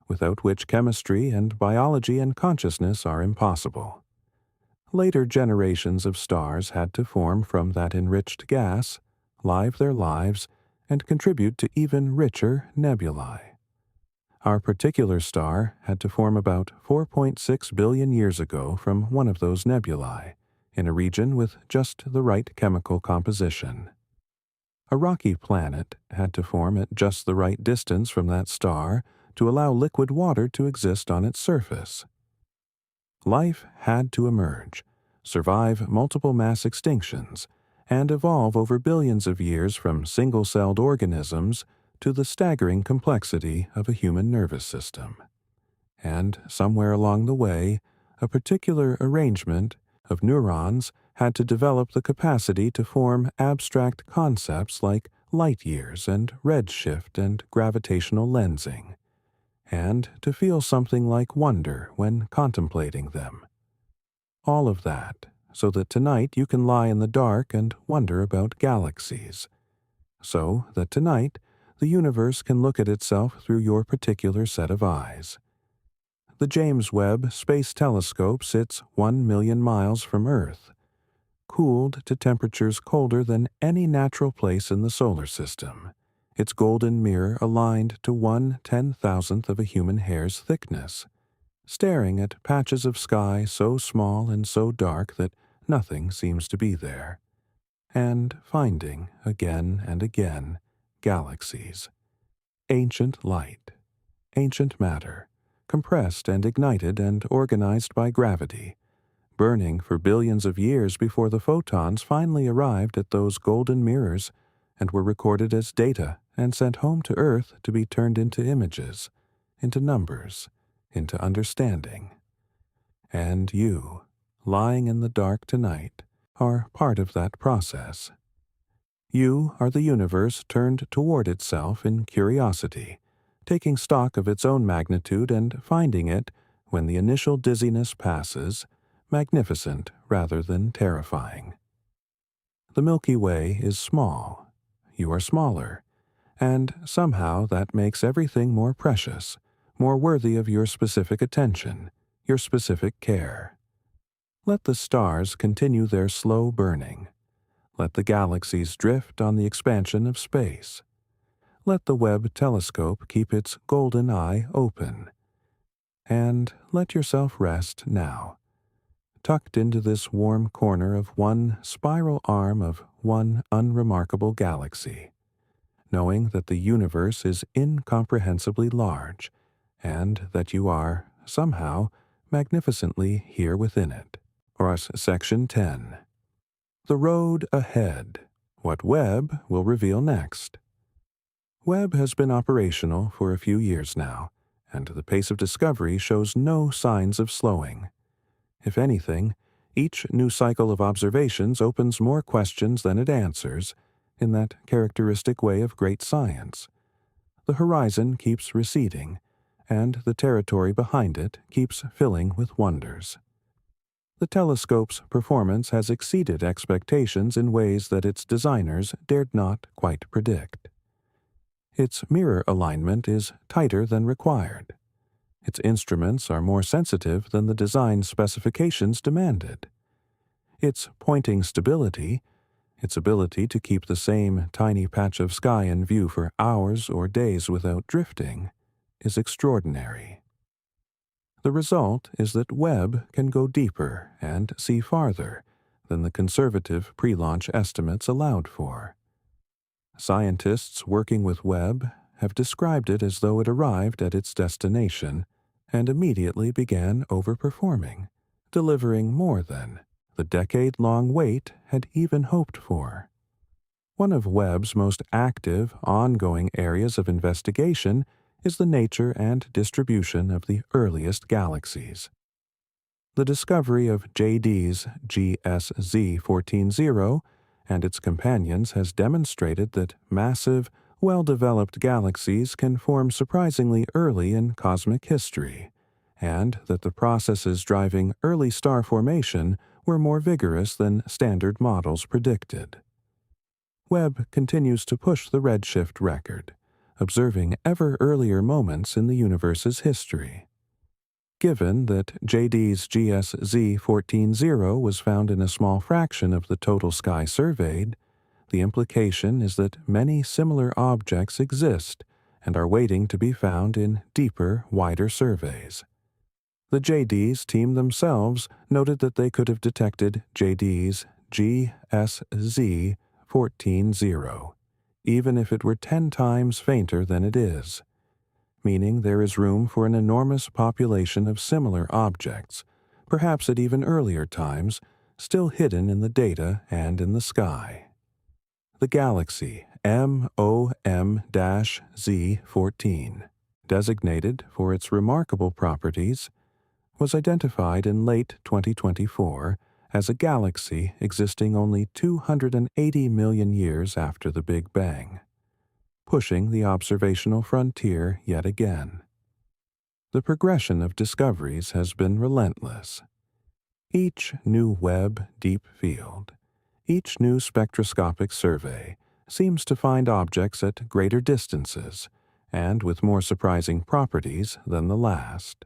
without which chemistry and biology and consciousness are impossible. Later generations of stars had to form from that enriched gas, live their lives, and contribute to even richer nebulae. Our particular star had to form about 4.6 billion years ago from one of those nebulae, in a region with just the right chemical composition. A rocky planet had to form at just the right distance from that star to allow liquid water to exist on its surface. Life had to emerge, survive multiple mass extinctions, and evolve over billions of years from single-celled organisms to the staggering complexity of a human nervous system. And somewhere along the way, a particular arrangement of neurons had to develop the capacity to form abstract concepts like light years and redshift and gravitational lensing, and to feel something like wonder when contemplating them. All of that, so that tonight you can lie in the dark and wonder about galaxies. So that tonight the universe can look at itself through your particular set of eyes. The James Webb Space Telescope sits 1 million miles from Earth, cooled to temperatures colder than any natural place in the solar system, its golden mirror aligned to 1/10,000th of a human hair's thickness, staring at patches of sky so small and so dark that nothing seems to be there, and finding, again and again, galaxies. Ancient light, ancient matter, compressed and ignited and organized by gravity, burning for billions of years before the photons finally arrived at those golden mirrors and were recorded as data and sent home to Earth to be turned into images, into numbers, into understanding. And you, lying in the dark tonight, are part of that process. You are the universe turned toward itself in curiosity, taking stock of its own magnitude and finding it, when the initial dizziness passes, magnificent rather than terrifying. The Milky Way is small. You are smaller, and somehow that makes everything more precious, more worthy of your specific attention, your specific care. Let the stars continue their slow burning. Let the galaxies drift on the expansion of space. Let the Webb telescope keep its golden eye open. And let yourself rest now, tucked into this warm corner of one spiral arm of one unremarkable galaxy, knowing that the universe is incomprehensibly large, and that you are, somehow, magnificently here within it. Section 10. The road ahead. What Webb will reveal next. Webb has been operational for a few years now, and the pace of discovery shows no signs of slowing. If anything, each new cycle of observations opens more questions than it answers, in that characteristic way of great science. The horizon keeps receding, and the territory behind it keeps filling with wonders. The telescope's performance has exceeded expectations in ways that its designers dared not quite predict. Its mirror alignment is tighter than required. Its instruments are more sensitive than the design specifications demanded. Its pointing stability, its ability to keep the same tiny patch of sky in view for hours or days without drifting, is extraordinary. The result is that Webb can go deeper and see farther than the conservative pre-launch estimates allowed for. Scientists working with Webb have described it as though it arrived at its destination and immediately began overperforming, delivering more than the decade-long wait had even hoped for. One of Webb's most active, ongoing areas of investigation is the nature and distribution of the earliest galaxies. The discovery of JD's GSZ 14-0 and its companions has demonstrated that massive, well-developed galaxies can form surprisingly early in cosmic history, and that the processes driving early star formation were more vigorous than standard models predicted. Webb continues to push the redshift record, observing ever earlier moments in the universe's history. Given that JD's GSZ 14-0 was found in a small fraction of the total sky surveyed, the implication is that many similar objects exist and are waiting to be found in deeper, wider surveys. The JD's team themselves noted that they could have detected JD's GSZ 14-0, even if it were 10 times fainter than it is, meaning there is room for an enormous population of similar objects, perhaps at even earlier times, still hidden in the data and in the sky. The galaxy MOM-Z14, designated for its remarkable properties, was identified in late 2024 as a galaxy existing only 280 million years after the Big Bang, pushing the observational frontier yet again. The progression of discoveries has been relentless. Each new Webb deep field, each new spectroscopic survey seems to find objects at greater distances and with more surprising properties than the last.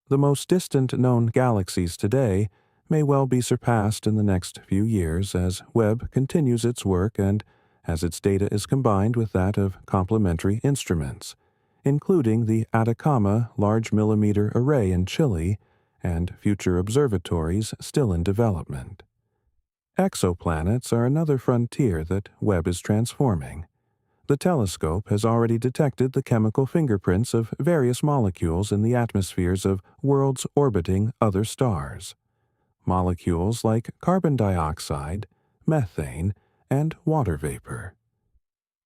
The most distant known galaxies today may well be surpassed in the next few years as Webb continues its work and as its data is combined with that of complementary instruments, including the Atacama Large Millimeter Array in Chile and future observatories still in development. Exoplanets are another frontier that Webb is transforming. The telescope has already detected the chemical fingerprints of various molecules in the atmospheres of worlds orbiting other stars. Molecules like carbon dioxide, methane, and water vapor.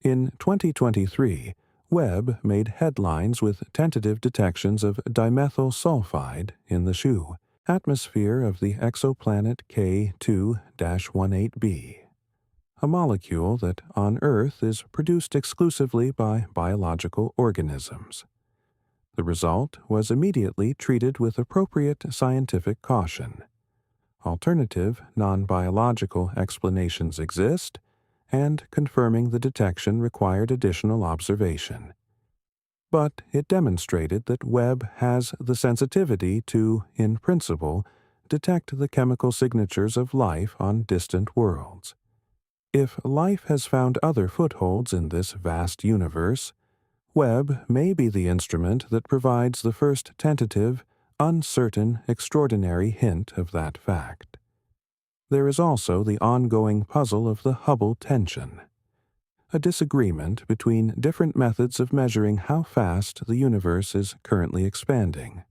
In 2023, Webb made headlines with tentative detections of dimethyl sulfide in the SHU atmosphere of the exoplanet K2-18b, a molecule that on Earth is produced exclusively by biological organisms. The result was immediately treated with appropriate scientific caution. Alternative, non-biological explanations exist, and confirming the detection required additional observation. But it demonstrated that Webb has the sensitivity to, in principle, detect the chemical signatures of life on distant worlds. If life has found other footholds in this vast universe, Webb may be the instrument that provides the first tentative, uncertain, extraordinary hint of that fact. There is also the ongoing puzzle of the Hubble tension, a disagreement between different methods of measuring how fast the universe is currently expanding.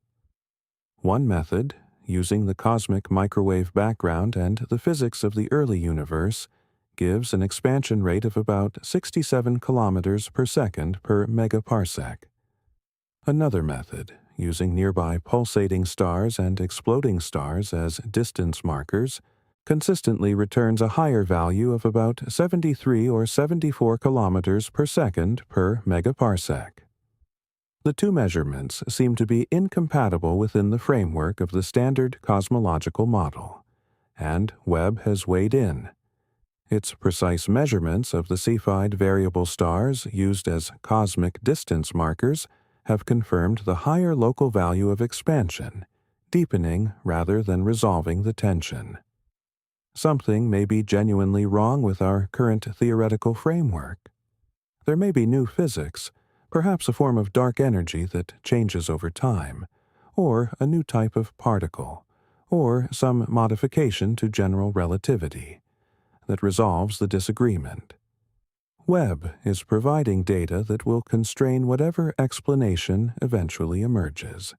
One method, using the cosmic microwave background and the physics of the early universe, gives an expansion rate of about 67 kilometers per second per megaparsec. Another method, using nearby pulsating stars and exploding stars as distance markers, consistently returns a higher value of about 73 or 74 kilometers per second per megaparsec. The two measurements seem to be incompatible within the framework of the standard cosmological model, and Webb has weighed in. Its precise measurements of the Cepheid variable stars used as cosmic distance markers have confirmed the higher local value of expansion, deepening rather than resolving the tension. Something may be genuinely wrong with our current theoretical framework. There may be new physics, perhaps a form of dark energy that changes over time, or a new type of particle, or some modification to general relativity that resolves the disagreement. Webb is providing data that will constrain whatever explanation eventually emerges.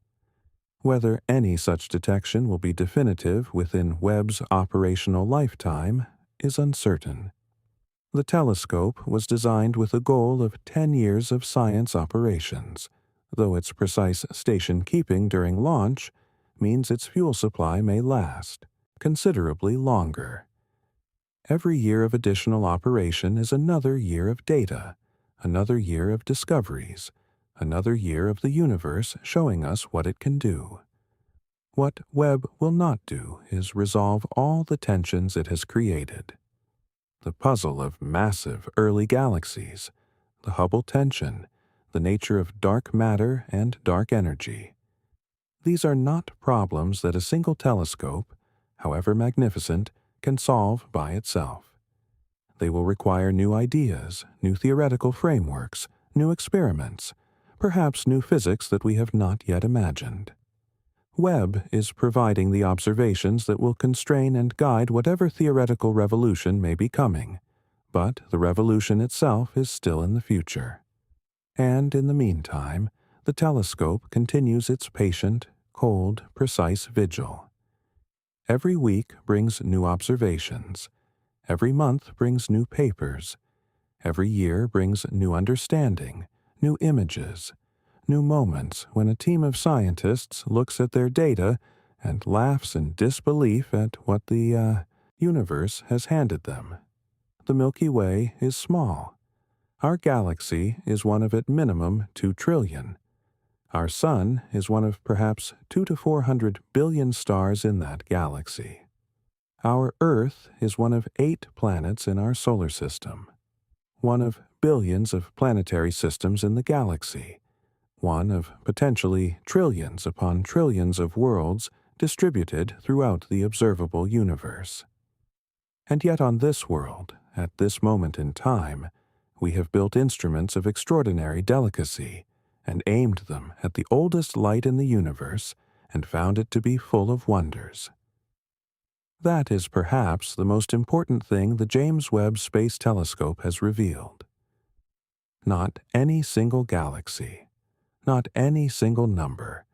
Whether any such detection will be definitive within Webb's operational lifetime is uncertain. The telescope was designed with a goal of 10 years of science operations, though its precise station keeping during launch means its fuel supply may last considerably longer. Every year of additional operation is another year of data, another year of discoveries, another year of the universe showing us what it can do. What Webb will not do is resolve all the tensions it has created. The puzzle of massive early galaxies, the Hubble tension, the nature of dark matter and dark energy. These are not problems that a single telescope, however magnificent, can solve by itself. They will require new ideas, new theoretical frameworks, new experiments, perhaps new physics that we have not yet imagined. Webb is providing the observations that will constrain and guide whatever theoretical revolution may be coming, but the revolution itself is still in the future. And in the meantime, the telescope continues its patient, cold, precise vigil. Every week brings new observations. Every month brings new papers. Every year brings new understanding, new images, new moments when a team of scientists looks at their data and laughs in disbelief at what the universe has handed them. The Milky Way is small. Our galaxy is one of at minimum 2 trillion. Our Sun is one of perhaps 2 to 400 billion stars in that galaxy. Our Earth is one of 8 planets in our solar system, one of billions of planetary systems in the galaxy, one of potentially trillions upon trillions of worlds distributed throughout the observable universe. And yet on this world, at this moment in time, we have built instruments of extraordinary delicacy and aimed them at the oldest light in the universe and found it to be full of wonders. That is perhaps the most important thing the James Webb Space Telescope has revealed. Not any single galaxy, not any single number,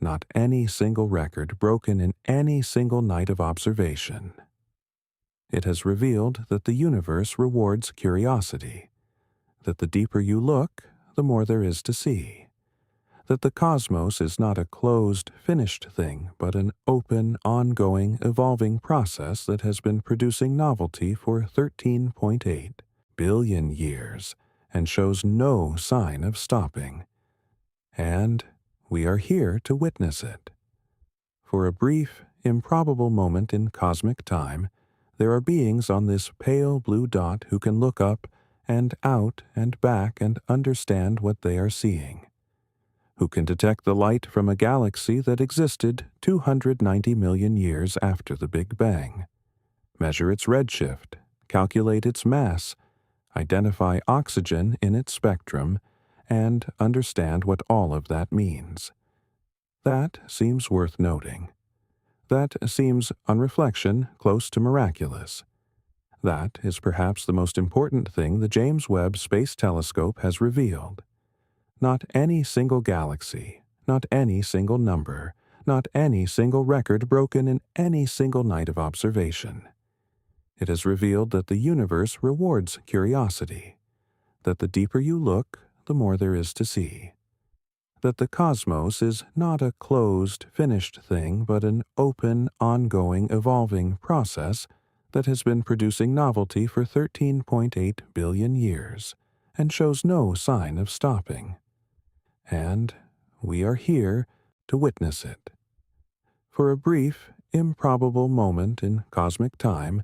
not any single record broken in any single night of observation. It has revealed that the universe rewards curiosity, that the deeper you look, the more there is to see, that the cosmos is not a closed, finished thing, but an open, ongoing, evolving process that has been producing novelty for 13.8 billion years and shows no sign of stopping. And we are here to witness it. For a brief, improbable moment in cosmic time, there are beings on this pale blue dot who can look up and out and back and understand what they are seeing, who can detect the light from a galaxy that existed 290 million years after the Big Bang, measure its redshift, calculate its mass, identify oxygen in its spectrum, and understand what all of that means. That seems worth noting. That seems, on reflection, close to miraculous. That is perhaps the most important thing the James Webb Space Telescope has revealed. Not any single galaxy, not any single number, not any single record broken in any single night of observation. It has revealed that the universe rewards curiosity, that the deeper you look, the more there is to see, that the cosmos is not a closed, finished thing, but an open, ongoing, evolving process that has been producing novelty for 13.8 billion years and shows no sign of stopping. And we are here to witness it. For a brief, improbable moment in cosmic time,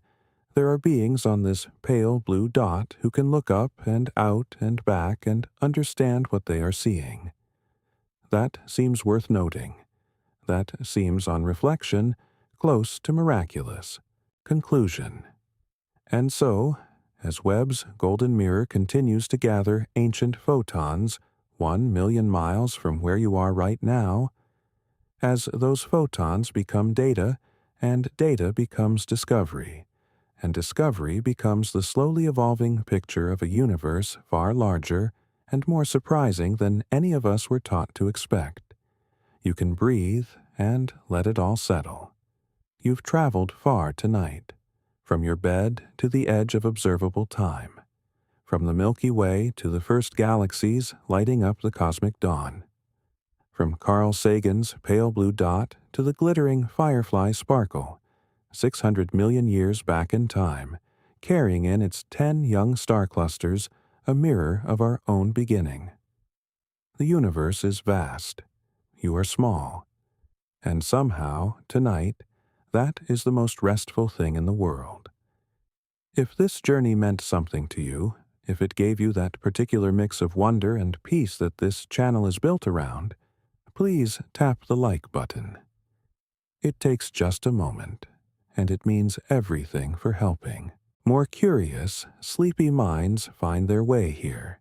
there are beings on this pale blue dot who can look up and out and back and understand what they are seeing. That seems worth noting. That seems, on reflection, close to miraculous. Conclusion. And so, as Webb's golden mirror continues to gather ancient photons 1,000,000 miles from where you are right now, as those photons become data, and data becomes discovery, and discovery becomes the slowly evolving picture of a universe far larger and more surprising than any of us were taught to expect, you can breathe and let it all settle. You've traveled far tonight, from your bed to the edge of observable time, from the Milky Way to the first galaxies lighting up the cosmic dawn, from Carl Sagan's pale blue dot to the glittering Firefly sparkle, 600 million years back in time, carrying in its 10 young star clusters a mirror of our own beginning. The universe is vast. You are small. And somehow, tonight, that is the most restful thing in the world. If this journey meant something to you, if it gave you that particular mix of wonder and peace that this channel is built around, please tap the like button. It takes just a moment, and it means everything for helping more curious, sleepy minds find their way here.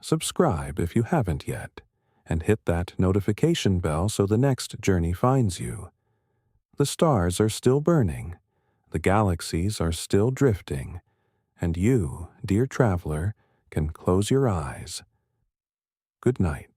Subscribe if you haven't yet, and hit that notification bell so the next journey finds you. The stars are still burning, the galaxies are still drifting, and you, dear traveler, can close your eyes. Good night.